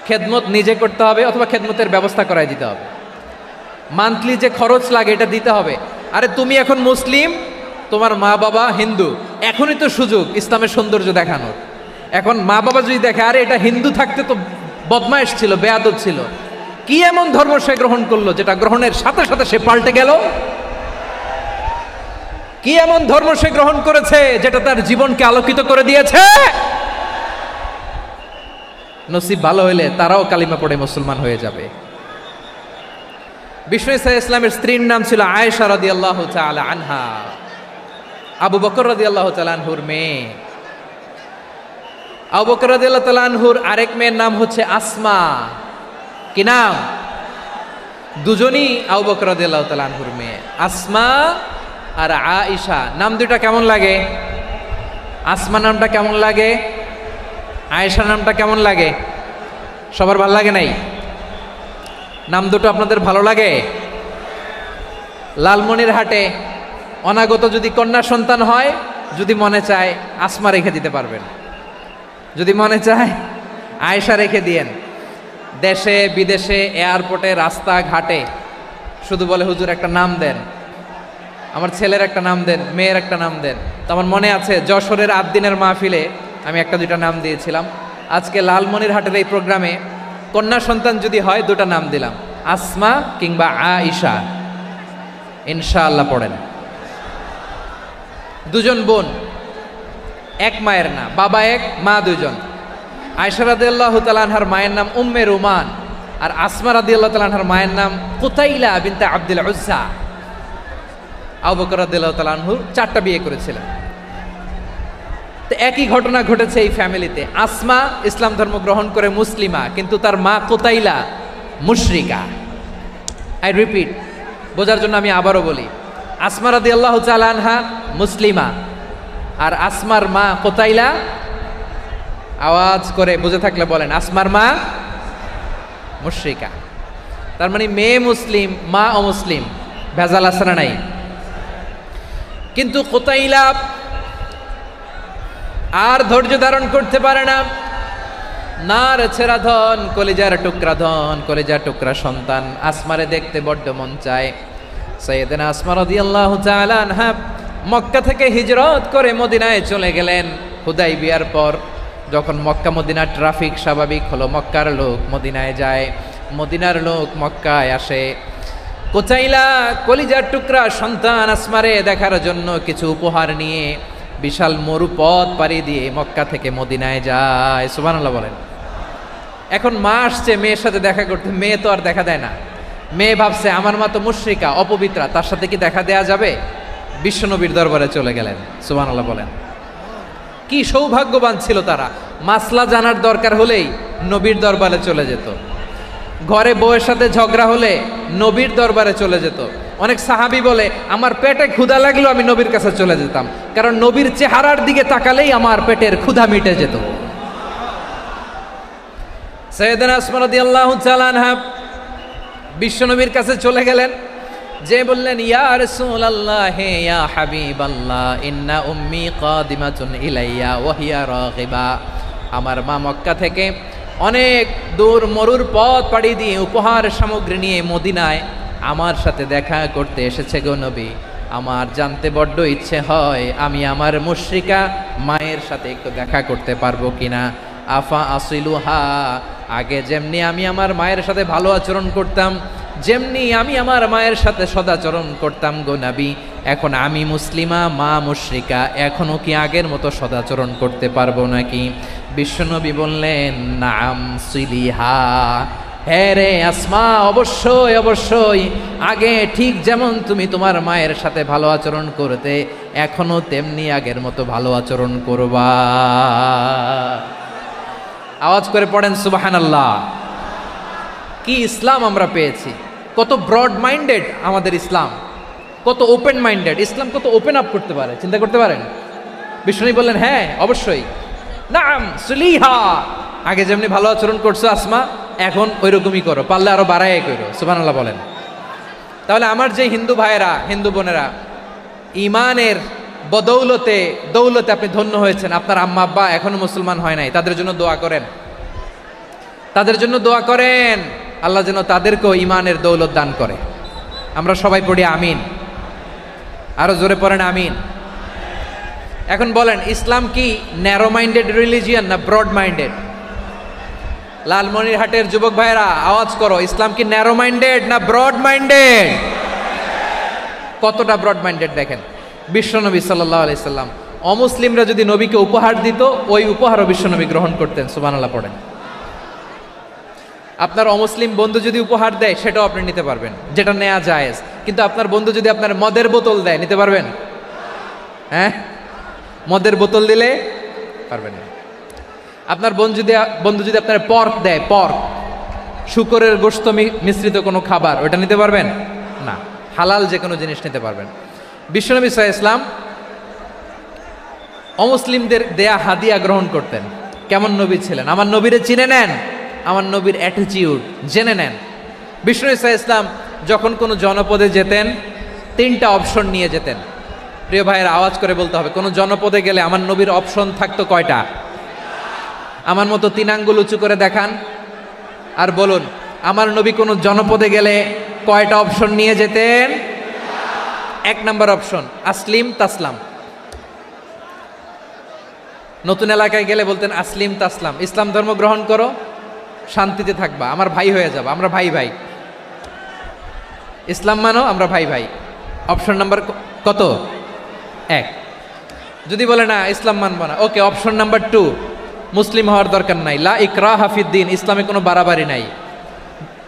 খেদমত নিজে করতে হবে অথবা খেদমতের ব্যবস্থা করাই দিতে হবে। মান্থলি যে খরচ লাগে এটা দিতে হবে। আরে তুমি এখন মুসলিম, তোমার মা বাবা হিন্দু, এখনই তো সুযোগ ইসলামের সৌন্দর্য দেখানোর। এখন মা বাবা যদি দেখে আরে এটা হিন্দু থাকতে তো বদমাইশ ছিল, বেয়াদব ছিল, কি এমন ধর্ম সে গ্রহণ করলো যেটা গ্রহণের সাথে সাথে সে পাল্টে গেল? কি এমন ধর্ম সে গ্রহণ করেছে যেটা তার জীবনকে আলোকিত করে দিয়েছে? নসিব ভালো হইলে তারাও কালিমা পড়ে মুসলমান হয়ে যাবে। বিষ্ণু ইসা ইসলামের স্ত্রীর নাম ছিল আয়েশা রাদিয়াল্লাহু তাআলা আনহা, আবু বকর রাদিয়াল্লাহু তাআলা আনহুর মেয়ে। আবু বকর রাদিয়াল্লাহু তাআলা আনহুর আরেক মেয়ের নাম হচ্ছে আসমা। কি নাম? দুজনই আবু বকর রাদিয়াল্লাহু তাআলা আনহুর মেয়ে, আসমা আর আয়েশা। নাম দুটা কেমন লাগে? আসমা নামটা কেমন লাগে? আয়েশা নামটা কেমন লাগে? সবার ভালো লাগে নাই? নাম দুটো আপনাদের ভালো লাগে? লালমনিরহাটে অনাগত যদি কন্যা সন্তান হয়, যদি মনে চায় আসমা রেখে দিতে পারবেন, যদি মনে চায় আয়েশা রেখে দিয়েন। দেশে বিদেশে এয়ারপোর্টে রাস্তাঘাটে শুধু বলে হুজুর একটা নাম দেন, আমার ছেলের একটা নাম দেন, মেয়ের একটা নাম দেন। তো আমার মনে আছে যশোরের আদ্দিনের মাহফিলে আমি একটা দুইটা নাম দিয়েছিলাম। আজকে লালমনিরহাটের এই প্রোগ্রামে কন্যা সন্তান যদি হয় দুটা নাম দিলাম, আসমা কিংবা আয়েশা। ইনশাআল্লাহ পড়েন। দুজন বোন, এক মায়ের না, বাবা এক মা দুজন। আয়েশা রাদিয়াল্লাহু তাআলা আনহার মায়ের নাম উম্মে রুমান, আর আসমা রাদিয়াল্লাহু তাআলা আনহার মায়ের নাম কুতাইলা বিনতে আব্দুল উজ্জা। আবু বকর রাদিয়াল্লাহু তাআলা আনহু 4টা বিয়ে করেছিলেন। তো একই ঘটনা ঘটেছে এই ফ্যামিলিতে। আসমা ইসলাম ধর্ম গ্রহণ করে মুসলিমা, কিন্তু তার মা কুতাইলা মুশরিকা। আই রিপিট, বোঝার জন্য আমি আবারও বলি, আসমা রাদিয়াল্লাহু তাআলা আনহা মুসলিমা, আর আসমার মা কুতাইলা, আওয়াজ করে বুঝে থাকলে বলেন, আসমার মা মুশরিকা। তার মানে মেয়ে মুসলিম, মা অমুসলিম। ভেজাল আছে না নাই? কিন্তু কুতাইলা আর ধৈর্য ধারণ করতে পারে না। নার ছেড়া ধন, কলিজার টুকরা ধন, কলিজার টুকরা সন্তান আসমারে দেখতে বড্ড মন চায়। সাইয়েদনা আসমা রাদিয়াল্লাহু তাআলা আনহা মক্কা থেকে হিজরত করে মদিনায় চলে গেলেন হুদাইবিয়ার পর। যখন মক্কা মদিনা ট্রাফিক স্বাভাবিক হলো, মক্কার লোক মদিনায় যায়, মদিনার লোক মক্কায় আসে। কুতাইলা কলিজার টুকরা সন্তান আসমারে দেখার জন্য কিছু উপহার নিয়ে বিশাল মরুপথ পাড়ি দিয়ে মক্কা থেকে মদিনায় যায়। সুবহানাল্লাহ বলেন। এখন মা আসছে মেয়ের সাথে দেখা করতে, মেয়ে তো আর দেখা দেয় না। মেয়ে ভাবছে আমার মা তো মুশরিকা, অপবিত্রা, তার সাথে কি দেখা দেয়া যাবে? বিশ্বনবীর দরবারে চলে গেলেন। সুবহানাল্লাহ বলেন। কি সৌভাগ্যবান ছিল তারা, মাসলা জানার দরকার হলেই নবীর দরবারে চলে যেত। ঘরে বউয়ের সাথে ঝগড়া হলে নবীর দরবারে চলে যেত। অনেক সাহাবী বলে আমার পেটে ক্ষুধা লাগলো আমি নবীর কাছে চলে যেতাম, কারণ নবীর চেহারার দিকে তাকালেই আমার পেটের ক্ষুধা মিটে যেত। সাইয়েদনা আসমা রাদিয়াল্লাহু তাআলা আনহা বিশ্বনবীর কাছে চলে গেলেন, যে বললেন ইয়া রাসূলুল্লাহ ইয়া হাবিবাল্লাহ ইন্না উম্মি কাদিমাতুন ইলাইয়া ওয়া হিয়া রাগিবা। আমার মা মক্কা থেকে অনেক দূর মরুর পথ পাড়ি দিয়ে উপহার সামগ্রী নিয়ে মদিনায় আমার সাথে দেখা করতে এসেছে গো নবী। আমার জানতে বড্ড ইচ্ছে হয় আমি আমার মুশরিকা মায়ের সাথে একটু দেখা করতে পারবো কিনা। আফা আসিলুহা, আগে যেমনি আমি আমার মায়ের সাথে ভালো আচরণ করতাম, যেমনি আমি আমার মায়ের সাথে সদাচরণ করতাম গো নবী, এখন আমি মুসলিমা মা মুশরিকা, এখনো কি আগের মতো সদাচরণ করতে পারবো নাকি? বিশ্বনবী বললেন নাম সিলিহা, হ্যাঁ রে আসমা, অবশ্যই অবশ্যই, আগে ঠিক যেমন তুমি তোমার মায়ের সাথে ভালো আচরণ করতে এখনো তেমনি আগের মতো ভালো আচরণ করবা। আওয়াজ করে পড়েন সুবহানাল্লাহ। কি ইসলাম আমরা পেয়েছি! কত ব্রড মাইন্ডেড আমাদের ইসলাম, কত ওপেন মাইন্ডেড ইসলাম, কত ওপেন আপ করতে পারে, চিন্তা করতে পারেন। বিষ্ণু বললেন হ্যাঁ অবশ্যই, নাম সুলিহা, আগে যেমনি ভালো আচরণ করছো আসমা এখন ওইরকমই করো, পারলে আরো বাড়াই করো, সুবহানাল্লাহ বলেন। তাহলে আমার যে হিন্দু ভাইয়েরা, হিন্দু বোনেরা, ইমানের বদৌলতে দৌলতে আপনি ধন্য হয়েছেন, আপনার আম্মা আব্বা এখনো মুসলমান হয় নাই, তাদের জন্য দোয়া করেন, তাদের জন্য দোয়া করেন, আল্লাহ যেন তাদেরকেও ইমানের দৌলত দান করে। আমরা সবাই পড়ি আমিন, আরো জোরে পড়েন আমিন। এখন বলেন, ইসলাম কি ন্যারো মাইন্ডেড রিলিজিয়ান না ব্রড মাইন্ডেড? লালমনিরহাটের যুবক ভাইরা আওয়াজ করো, ইসলাম কি ন্যারো মাইন্ডেড না ব্রড মাইন্ডেড? কতটা ব্রড মাইন্ডেড দেখেন। বিশ্বনবী সাল্লাল্লাহু আলাইহি সাল্লাম অমুসলিমরা যদি নবীকে উপহার দিত, ওই উপহারও বিশ্বনবী গ্রহণ করতেন, সুবহানাল্লাহ পড়েন। আপনার অমুসলিম বন্ধু যদি উপহার দেয়, সেটাও আপনি নিতে পারবেন, যেটা নেওয়া জায়েজ। কিন্তু আপনার বন্ধু যদি আপনার মদের বোতল দেয়, নিতে পারবেন? হ্যাঁ, মদের বোতল দিলে পারবেন না। আপনার বন্ধু যদি আপনার পর্ক দেয়, পর্ক, শূকরের গোশত মিশ্রিত কোনো খাবার, ওটা নিতে পারবেন না। হালাল যে কোনো জিনিস নিতে পারবেন। বিশ্বনবী সাল্লাল্লাহু আলাইহি ওয়াসাল্লাম অমুসলিমদের দেয়া হাদিয়া গ্রহণ করতেন। কেমন নবী ছিলেন? আমার নবীরে চিনে নেন, আমার নবীর অ্যাটিটিউড জেনে নেন। বিশ্বনবী সাল্লাল্লাহু আলাইহি ওয়াসাল্লাম যখন কোনো জনপদে যেতেন, 3টা অপশন নিয়ে যেতেন। প্রিয় ভাইয়ের আওয়াজ করে বলতে হবে, কোনো জনপদে গেলে আমার নবীর অপশন থাকতো কয়টা? আমার মতো 3 আঙ্গুল উঁচু করে দেখান আর বলুন, আমার নবী কোনো জনপদে গেলে কয়টা অপশন নিয়ে যেতেন? 1 নাম্বার অপশন, আসলিম তাসলাম। নতুন এলাকায় গেলে বলতেন আসলিম তাসলাম, ইসলাম ধর্ম গ্রহণ করো, শান্তিতে থাকবা, আমার ভাই হয়ে যাবা, আমরা ভাই ভাই। ইসলাম মানো, আমরা ভাই ভাই। অপশন নাম্বার কত? 1। যদি বলে না ইসলাম মানবো না, ওকে, অপশন নাম্বার 2, মুসলিম হওয়ার দরকার নাই, লা ইকরাহা ফিদ্দিন, ইসলামে কোনো বাড়াবাড়ি নাই।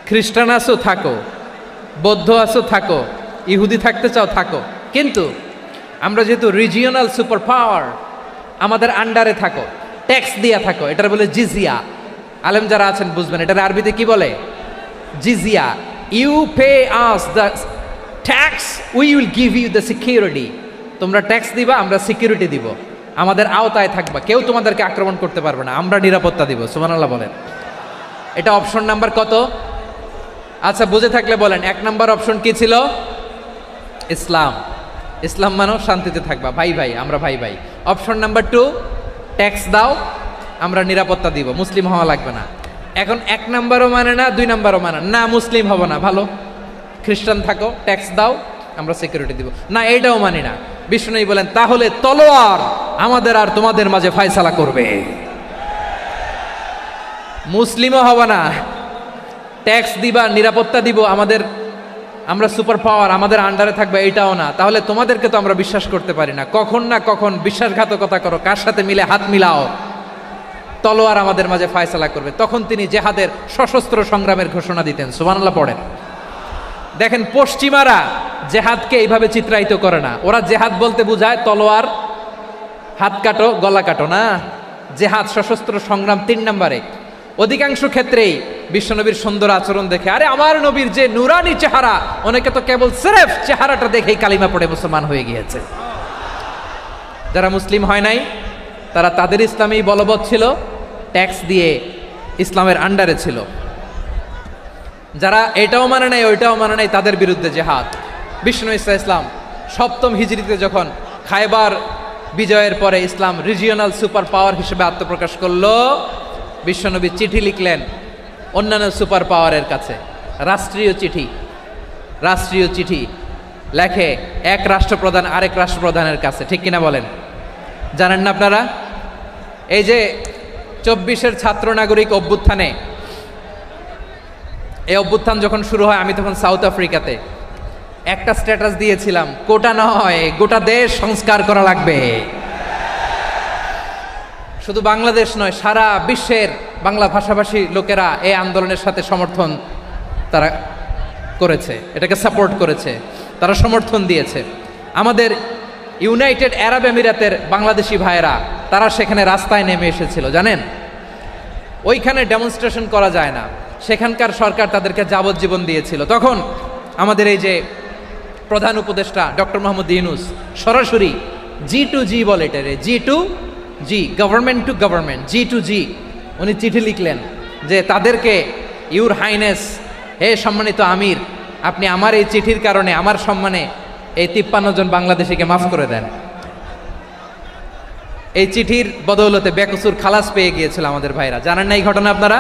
খ্রিস্টান আছো থাকো, বৌদ্ধ আছো থাকো, ইহুদি থাকতে চাও থাকো, কিন্তু আমরা যেহেতু রিজিওনাল সুপার পাওয়ার, আমাদের আন্ডারে থাকো, ট্যাক্স দিয়া থাকো, এটার বলে জিজিয়া। আলেম যারা আছেন বুঝবেন, এটার আরবিতে কি বলে? জিজিয়া। You pay us the tax, we will give you the security. তোমরা ট্যাক্স দিবা, আমরা সিকিউরিটি দিব, আমাদের আওতায় থাকবা, কেউ তোমাদেরকে আক্রমণ করতে পারবে না, আমরা নিরাপত্তা দিব, সুবহানাল্লাহ বলেন। এটা অপশন নাম্বার কত? আচ্ছা, বুঝে থাকলে বলেন, 1 নাম্বার অপশন কি ছিল? ইসলাম। ইসলাম মানো, শান্তিতে থাকবা, ভাই ভাই, আমরা ভাই ভাই। অপশন নাম্বার 2, ট্যাক্স দাও, আমরা নিরাপত্তা দিব, মুসলিম হওয়া লাগবে না। এখন 1 নাম্বারও মানে না, 2 নাম্বারও মানে না, মুসলিম হবো না, ভালো, খ্রিস্টান থাকো, ট্যাক্স দাও, আমরা সিকিউরিটি দিব না, এইটাও মানি না। বিষ্ণু বলেন, তাহলে তলোয়ার আমাদের আর তোমাদের মাঝে ফয়সালা করবে। মুসলিমও হবো না, ট্যাক্স দিবা, নিরাপত্তা দিব, আমরা সুপার পাওয়ার, আমাদের আন্ডারে থাকবে, এইটাও না। তাহলে তোমাদেরকে তো আমরা বিশ্বাস করতে পারি না, কখন না কখন বিশ্বাসঘাতকতা করো, কার সাথে মিলে হাত মিলাও, তলোয়ার আমাদের মাঝে ফয়সালা করবে। তখন তিনি জেহাদের সশস্ত্র সংগ্রামের ঘোষণা দিতেন, সুবহানাল্লাহ পড়েন। দেখেন, পশ্চিমারা জেহাদকে এইভাবে চিত্রায়িত করে না। ওরা জেহাদ বলতে বোঝায় তলোয়ার, হাত কাটো, গলা কাটো, না। জেহাদ সশস্ত্র সংগ্রাম 3 নম্বরে। অধিকাংশ ক্ষেত্রেই বিশ্বনবীর সুন্দর আচরণ দেখে, আরে আমার নবীর যে নুরানি চেহারা, অনেকে তো কেবল সিরেফ চেহারাটা দেখেই কালিমা পড়ে মুসলমান হয়ে গিয়েছে। যারা মুসলিম হয় নাই, তারা তাদের ইসলামেই বলবৎ ছিল, ট্যাক্স দিয়ে ইসলামের আন্ডারে ছিল। যারা এটাও মানে নাই, ওইটাও মানে নাই, তাদের বিরুদ্ধে জেহাদ। বিশ্বনবী ইসলাম 7ম হিজরিতে যখন খায়বার বিজয়ের পরে ইসলাম রিজিওনাল সুপার পাওয়ার হিসেবে আত্মপ্রকাশ করলো, বিশ্বনবী চিঠি লিখলেন অন্যান্য সুপার পাওয়ারের কাছে, রাষ্ট্রীয় চিঠি লেখে এক রাষ্ট্রপ্রধান আরেক রাষ্ট্রপ্রধানের কাছে, ঠিক কিনা বলেন? জানেন না আপনারা? এই যে 24-এর ছাত্র নাগরিক অভ্যুত্থানে, এই অভ্যুত্থান যখন শুরু হয়, আমি তখন সাউথ আফ্রিকাতে, একটা স্ট্যাটাস দিয়েছিলাম, কোটা নয় গোটা দেশ সংস্কার করা লাগবে। শুধু বাংলাদেশ নয়, সারা বিশ্বের বাংলা ভাষাভাষী লোকেরা এই আন্দোলনের সাথে সমর্থন তারা করেছে, এটাকে সাপোর্ট করেছে, তারা সমর্থন দিয়েছে। আমাদের ইউনাইটেড আরব আমিরাতের বাংলাদেশি ভাইয়েরা, তারা সেখানে রাস্তায় নেমে এসেছিল, জানেন? ওইখানে ডেমনস্ট্রেশন করা যায় না, সেখানকার সরকার তাদেরকে যাবজ্জীবন দিয়েছিল। তখন আমাদের এই যে প্রধান উপদেষ্টা ডক্টর মোহাম্মদ ইউনূস সরাসরি G2G বলে, এটারে G2G, government to government, G2G, উনি চিঠি লিখলেন যে তাদেরকে ইউর হাইনেস, হে সম্মানিত আমির, আপনি আমার এই চিঠির কারণে আমার সম্মানে এই 53 জন বাংলাদেশিকে মাফ করে দেন। এই চিঠির বদৌলতে বেকসুর খালাস পেয়ে গিয়েছিল আমাদের ভাইরা, জানেন না এই ঘটনা আপনারা?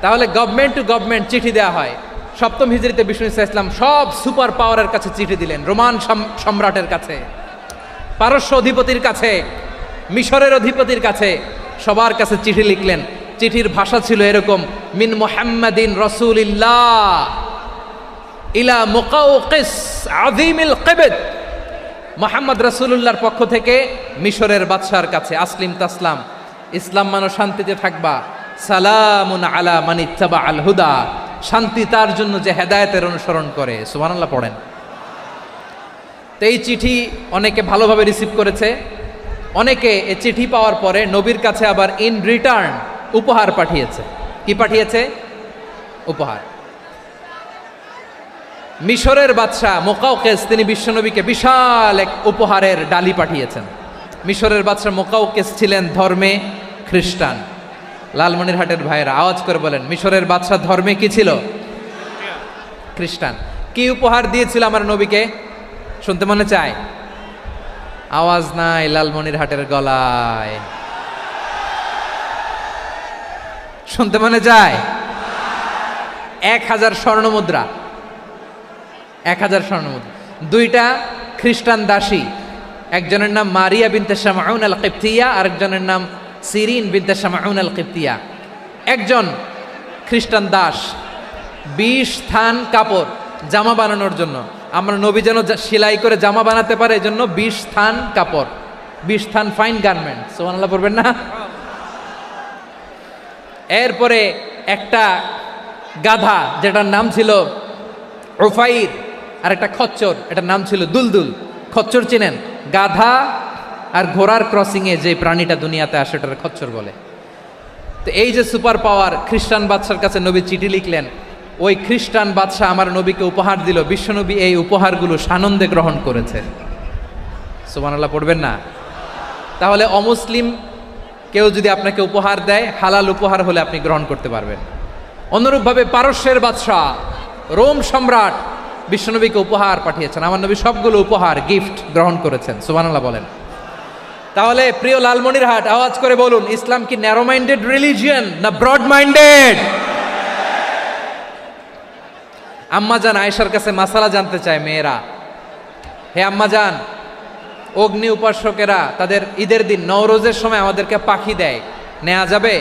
তাহলে গভর্নমেন্ট টু গভর্নমেন্ট চিঠি দেওয়া হয়। সপ্তম হিজরিতে বিষ্ণু ইসলাম সব সুপার পাওয়ারের কাছে চিঠি দিলেন, রোমান সম্রাটের কাছে, পারস্য অধিপতির কাছে, মিশরের অধিপতির কাছে, সবার কাছে চিঠি লিখলেন। চিঠির ভাষা ছিল এরকম, মিন মুহাম্মাদিন রাসূলিল্লাহ ইলা মুকাউকিস আযীমিল কিবত, মুহাম্মদ রাসূলুল্লাহর পক্ষ থেকে মিশরের বাদশার কাছে, আসলিম তাসলাম, ইসলাম মানো শান্তিতে থাকবা, সালামুন আলা মান ইত্তাবা আল হুদা, শান্তি তার জন্য যে হেদায়েতের অনুসরণ করে। সুবহানাল্লাহ পড়েন। তো এই চিঠি অনেকে ভালোভাবে রিসিভ করেছে, অনেকে এই চিঠি পাওয়ার পরে নবীর কাছে আবার ইন রিটার্ন উপহার পাঠিয়েছে। কি পাঠিয়েছে? উপহার। মিশরের বাদশাহ মুকাউকিস তিনি বিশ্বনবীকে বিশাল এক উপহারের ডালি পাঠিয়েছেন। মিশরের বাদশাহ মুকাউকিস ছিলেন ধর্মে খ্রিস্টান। লালমনিরহাটের ভাইয়েরা আওয়াজ করে বলেন, মিশরের বাদশাহ ধর্মে কি ছিল? খ্রিস্টান। কি উপহার দিয়েছিল আমার নবীকে? শুনতে মনে চায়? আওয়াজ নাই লালমনিরহাটের গলায়, শুনতে মনে চায়? 1000 স্বর্ণ মুদ্রা, 1000 স্বর্ণ মুদ্রা। 2টা খ্রিস্টান দাসী, একজনের নাম মারিয়া বিনতে শামউন আল কিবতিয়া, আরেকজনের নাম সিরিন বিনতে শামউন আল কিবতিয়া। একজন খ্রিস্টান দাস 20 থান কাপড় জামা বানানোর জন্য, আমরা নবী যেন সেলাই করে জামা বানাতে পারে এজন্য 20 থান কাপড়, 20 থান ফাইন গার্মেন্ট। সুবহানাল্লাহ পড়বেন না? এরপরে একটা গাধা যেটার নাম ছিল উফাইর, আর একটা খচ্চর, এটার নাম ছিল দুলদুল। খচ্চর চিনেন? গাধা আর ঘোড়ার ক্রসিংয়ে যে প্রাণীটা দুনিয়াতে আসে ওটার খচ্চর বলে। তো এই যে সুপার পাওয়ার খ্রিস্টান বাদশার কাছে নবী চিঠি লিখলেন, ওই খ্রিস্টান বাদশাহ আমার নবীকে উপহার দিল। বিশ্বনবী এই উপহারগুলো সানন্দে গ্রহণ করেছে। সুবহানাল্লাহ পড়বেন না? তাহলে অমুসলিম কেউ যদি আপনাকে উপহার দেয়, হালাল উপহার হলে আপনি গ্রহণ করতে পারবেন। অনুরূপভাবে পারস্যের বাদশাহ, রোম সম্রাট বিশ্বনবীকে উপহার পাঠিয়েছেন। আমার নবী সবগুলো উপহার গিফট গ্রহণ করেছেন। সুবহানাল্লাহ বলেন। তাহলে প্রিয় লালমনিরহাট আওয়াজ করে বলুন, ইসলাম কি ন্যারো মাইন্ডেড রিলিজিয়ন না ব্রড মাইন্ডেড? আম্মাজান আয়েশার কাছে মাসালা জানতে চায় মেয়েরা, হে আম্মাজান, অগ্নি উপাসকেরা তাদের ঈদের দিন নওরোজের সময় আমাদেরকে পাখি দেয়, নেওয়া যাবে?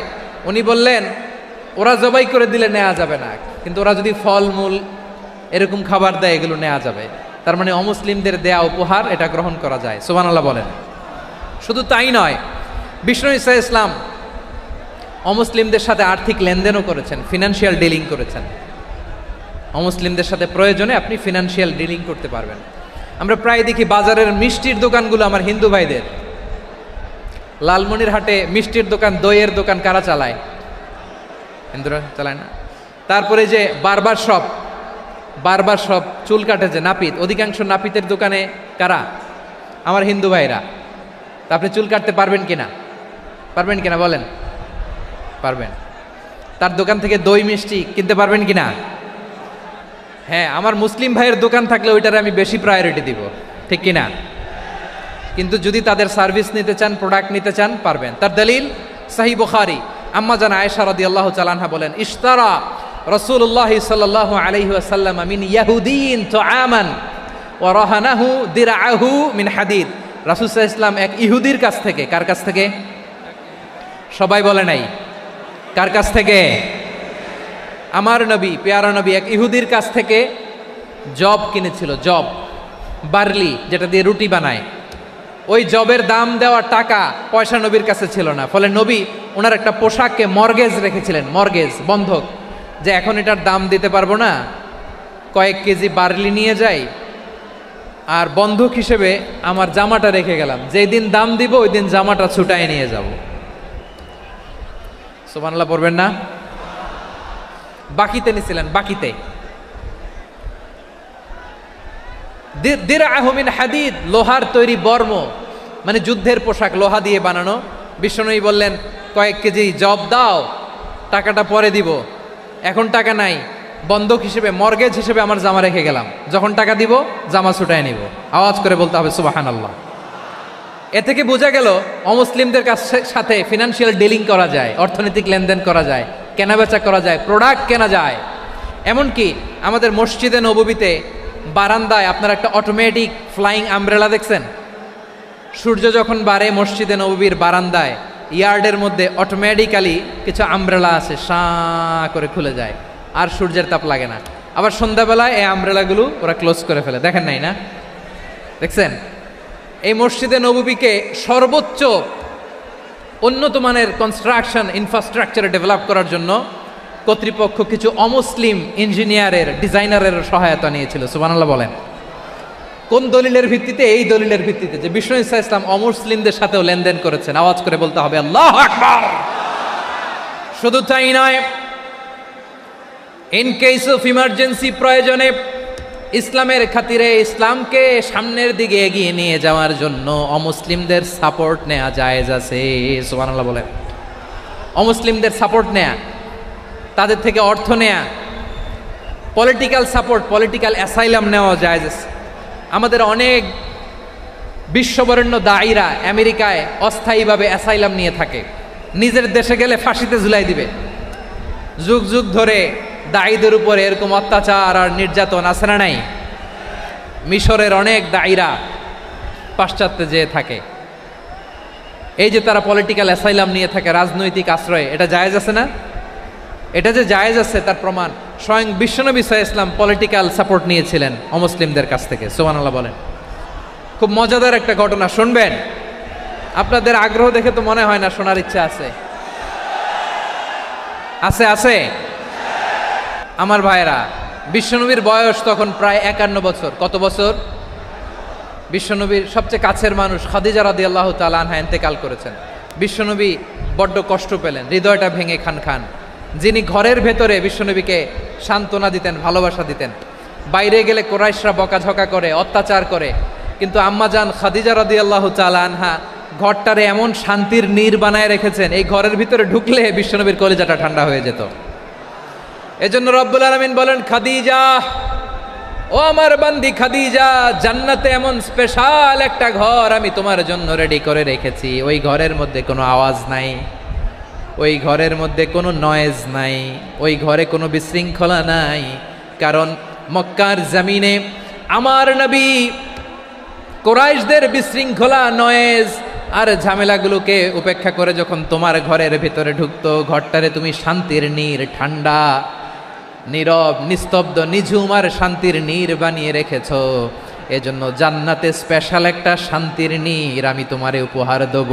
উনি বললেন, ওরা জবাই করে দিলে নেওয়া যাবে না, কিন্তু ওরা যদি ফলমূল এরকম খাবার দেয় এগুলো নেওয়া যাবে। তার মানে অমুসলিমদের দেয়া উপহার এটা গ্রহণ করা যায়। সুবহানাল্লাহ বলেন। শুধু তাই নয়, বিষ্ণু ঈসা ইসলাম অমুসলিমদের সাথে আর্থিক লেনদেনও করেছেন, ফিনান্সিয়াল ডিলিং করেছেন। অমুসলিমদের সাথে প্রয়োজনে আপনি ফিনান্সিয়াল ডিলিং করতে পারবেন। আমরা প্রায় দেখি বাজারের মিষ্টির দোকানগুলো আমার হিন্দু ভাইদের। লালমনিরহাটে মিষ্টির দোকান, দইয়ের দোকান কারা চালায়? হিন্দুরা চালায় না। তারপরে যে বারবার শপ, চুল কাটে যে নাপিত, অধিকাংশ নাপিতের দোকানে কারা? আমার হিন্দু ভাইরা। তা আপনি চুল কাটতে পারবেন কিনা? পারবেন কিনা বলেন? পারবেন। তার দোকান থেকে দই মিষ্টি কিনতে পারবেন কিনা? হ্যাঁ, আমার মুসলিম ভাইয়ের দোকান থাকলে ওইটারে আমি বেশি প্রায়োরিটি দিব, ঠিক কিনা? কিন্তু যদি তাদের সার্ভিস নিতে চান, প্রোডাক্ট নিতে চান, পারবেন। তার দলিল সহিহ বুখারী, আম্মা জান আয়েশা রাদিয়াল্লাহু তাআলা আনহা বলেন, ইশতারা রাসূলুল্লাহ সাল্লাল্লাহু আলাইহি ওয়াসাল্লাম মিন ইয়াহুদিন তুআমান ওয়া রাহানাহু দিরআহু মিন হাদিদ। রাসূল সাল্লাল্লাহু আলাইহি ওয়াসাল্লাম এক ইহুদির কাছ থেকে, কার কাছ থেকে? সবাই বলে নাই, কার কাছ থেকে? আমার নবী, পেয়ারা নবী এক ইহুদির কাছ থেকে জব কিনেছিল। জব, বার্লি, যেটা দিয়ে রুটি বানায়। ওই জবের দাম দেওয়ার টাকা পয়সা নবীর কাছে ছিল না। ফলে নবী ওনার একটা পোশাককে মর্গেজ রেখেছিলেন, মর্গেজ, বন্ধক, যে এখন এটার দাম দিতে পারবো না, কয়েক কেজি বার্লি নিয়ে যাই আর বন্ধক হিসেবে আমার জামাটা রেখে গেলাম, যেই দিন দাম দিব ওই দিন জামাটা ছুটায় নিয়ে যাব। সুবহানাল্লাহ পড়বেন না? বাকিতে নিছিলেন, বাকিতে। দিরআহু মিন হাদিদ, লোহার তৈরি বর্ম, মানে যুদ্ধের পোশাক, লোহা দিয়ে বানানো। বিশ্বনবী বললেন, কয়েক কেজি জব দাও, টাকাটা পরে দিব। এখন টাকা নাই, বন্ধক হিসেবে মর্গেজ হিসেবে আমার জামা রেখে গেলাম, যখন টাকা দিব জামা ছুটায় নিব। আওয়াজ করে বলতে হবে সুবহানাল্লাহ। এ থেকে বোঝা গেল অমুসলিমদের সাথে ফিনান্সিয়াল ডিলিং করা যায়, অর্থনৈতিক লেনদেন করা যায়, কেনাবেচা করা যায়, প্রোডাক্ট কেনা যায়। এমনকি আমাদের মসজিদে নববীতে বারান্দায় আপনারা একটা অটোমেটিক ফ্লাইং আমব্রেলা দেখছেন? সূর্য যখন বাড়ে মসজিদে নববীর বারান্দায় ইয়ার্ডের মধ্যে অটোমেটিক্যালি কিছু আমব্রেলা আছে, সাঁ করে খুলে যায়, আর সূর্যের তাপ লাগে না। আবার সন্ধ্যাবেলায় এই আমব্রেলাগুলো ওরা ক্লোজ করে ফেলে, দেখেন নাই না? দেখছেন? এই মসজিদে নববীকে সর্বোচ্চ উন্নত মানের কনস্ট্রাকশন ইনফ্রাস্ট্রাকচারে ডেভেলপ করার জন্য কর্তৃপক্ষ কিছু অমুসলিম ইঞ্জিনিয়ারের, ডিজাইনারের সহায়তা নিয়েছিল। সুবহানাল্লাহ বলেন। কোন দলিলের ভিত্তিতে? এই দলিলের ভিত্তিতে যে বিষ্ণু ঈসা ইসলাম অমুসলিমদের সাথেও লেনদেন করেছেন। আওয়াজ করে বলতে হবে আল্লাহু আকবার। শুধু তাই নয়, ইন কেস অফ ইমার্জেন্সি, প্রয়োজনে ইসলামের খাতিরে ইসলামকে সামনের দিকে এগিয়ে নিয়ে যাওয়ার জন্য অমুসলিমদের সাপোর্ট নেওয়া জায়েজ আছে। সুবহানাল্লাহ বলেন। অমুসলিমদের সাপোর্ট নেয়া, তাদের থেকে অর্থ নেয়া, পলিটিক্যাল সাপোর্ট, পলিটিক্যাল অ্যাসাইলাম নেওয়া জায়েজ আছে। আমাদের অনেক বিশ্ববরেণ্য দায়ীরা আমেরিকায় অস্থায়ীভাবে অ্যাসাইলাম নিয়ে থাকে, নিজের দেশে গেলে ফাঁসিতে ঝুলাই দিবে। যুগ যুগ ধরে দায়ীদের উপরে এরকম অত্যাচার আর নির্যাতন আছে না নাই? মিশরের অনেক দায়ীরা পাশ্চাত্যে যেয়ে থাকে, এই যে তারা পলিটিক্যাল অ্যাসাইলাম নিয়ে থাকে, রাজনৈতিক আশ্রয়, এটা জায়েজ আছে না? এটা যে জায়েজ আছে তার প্রমাণ স্বয়ং বিশ্বনবী সাল্লাল্লাহু আলাইহি ওয়াসাল্লাম পলিটিক্যাল সাপোর্ট নিয়েছিলেন অমুসলিমদের কাছ থেকে। সুবহানাল্লাহ বলেন। খুব মজাদার একটা ঘটনা শুনবেন, আপনাদের আগ্রহ দেখে তো মনে হয় না শোনার ইচ্ছা আছে। আছে আছে আমার ভাইয়েরা, বিশ্বনবীর বয়স তখন প্রায় 51 বছর। কত বছর? বিশ্বনবীর সবচেয়ে কাছের মানুষ খাদিজা রাদিয়াল্লাহু তাআলা আনহা ইন্তেকাল করেছেন। বিশ্বনবী বড্ড কষ্ট পেলেন, হৃদয়টা ভেঙে খান খান। যিনি ঘরের ভেতরে বিশ্বনবীকে সান্ত্বনা দিতেন, ভালোবাসা দিতেন, বাইরে গেলে কুরাইশরা বকাঝকা করে, অত্যাচার করে, কিন্তু আম্মাজান খাদিজা রাদিয়াল্লাহু তাআলা আনহা ঘরটারে এমন শান্তির নীড় বানায় রেখেছেন, এই ঘরের ভিতরে ঢুকলে বিশ্বনবীর কলিজাটা ঠান্ডা হয়ে যেত। এজন্য রব্বুল আলামিন বলেন, খাদিজা, ও আমার বান্দি খাদিজা, জান্নাতে এমন স্পেশাল একটা ঘর আমি তোমার জন্য রেডি করে রেখেছি। ওই ঘরের মধ্যে কোনো আওয়াজ নাই, ওই ঘরের মধ্যে কোনো নয়েজ নাই, ওই ঘরে কোনো বিশৃঙ্খলা নাই। কারণ মক্কার জমিনে আমার নবী কুরাইশদের বিশৃঙ্খলা, নয়েজ আর ঝামেলাগুলোকে উপেক্ষা করে যখন তোমার ঘরের ভিতরে ঢুকতো, ঘরটারে তুমি শান্তির নীড়, ঠান্ডা, নীরব, নিস্তব্ধ, নিঝুম আর শান্তির নীড় বানিয়ে রেখেছ। এজন্য জান্নাতে স্পেশাল একটা শান্তির নীড় আমি তোমারে উপহার দেব।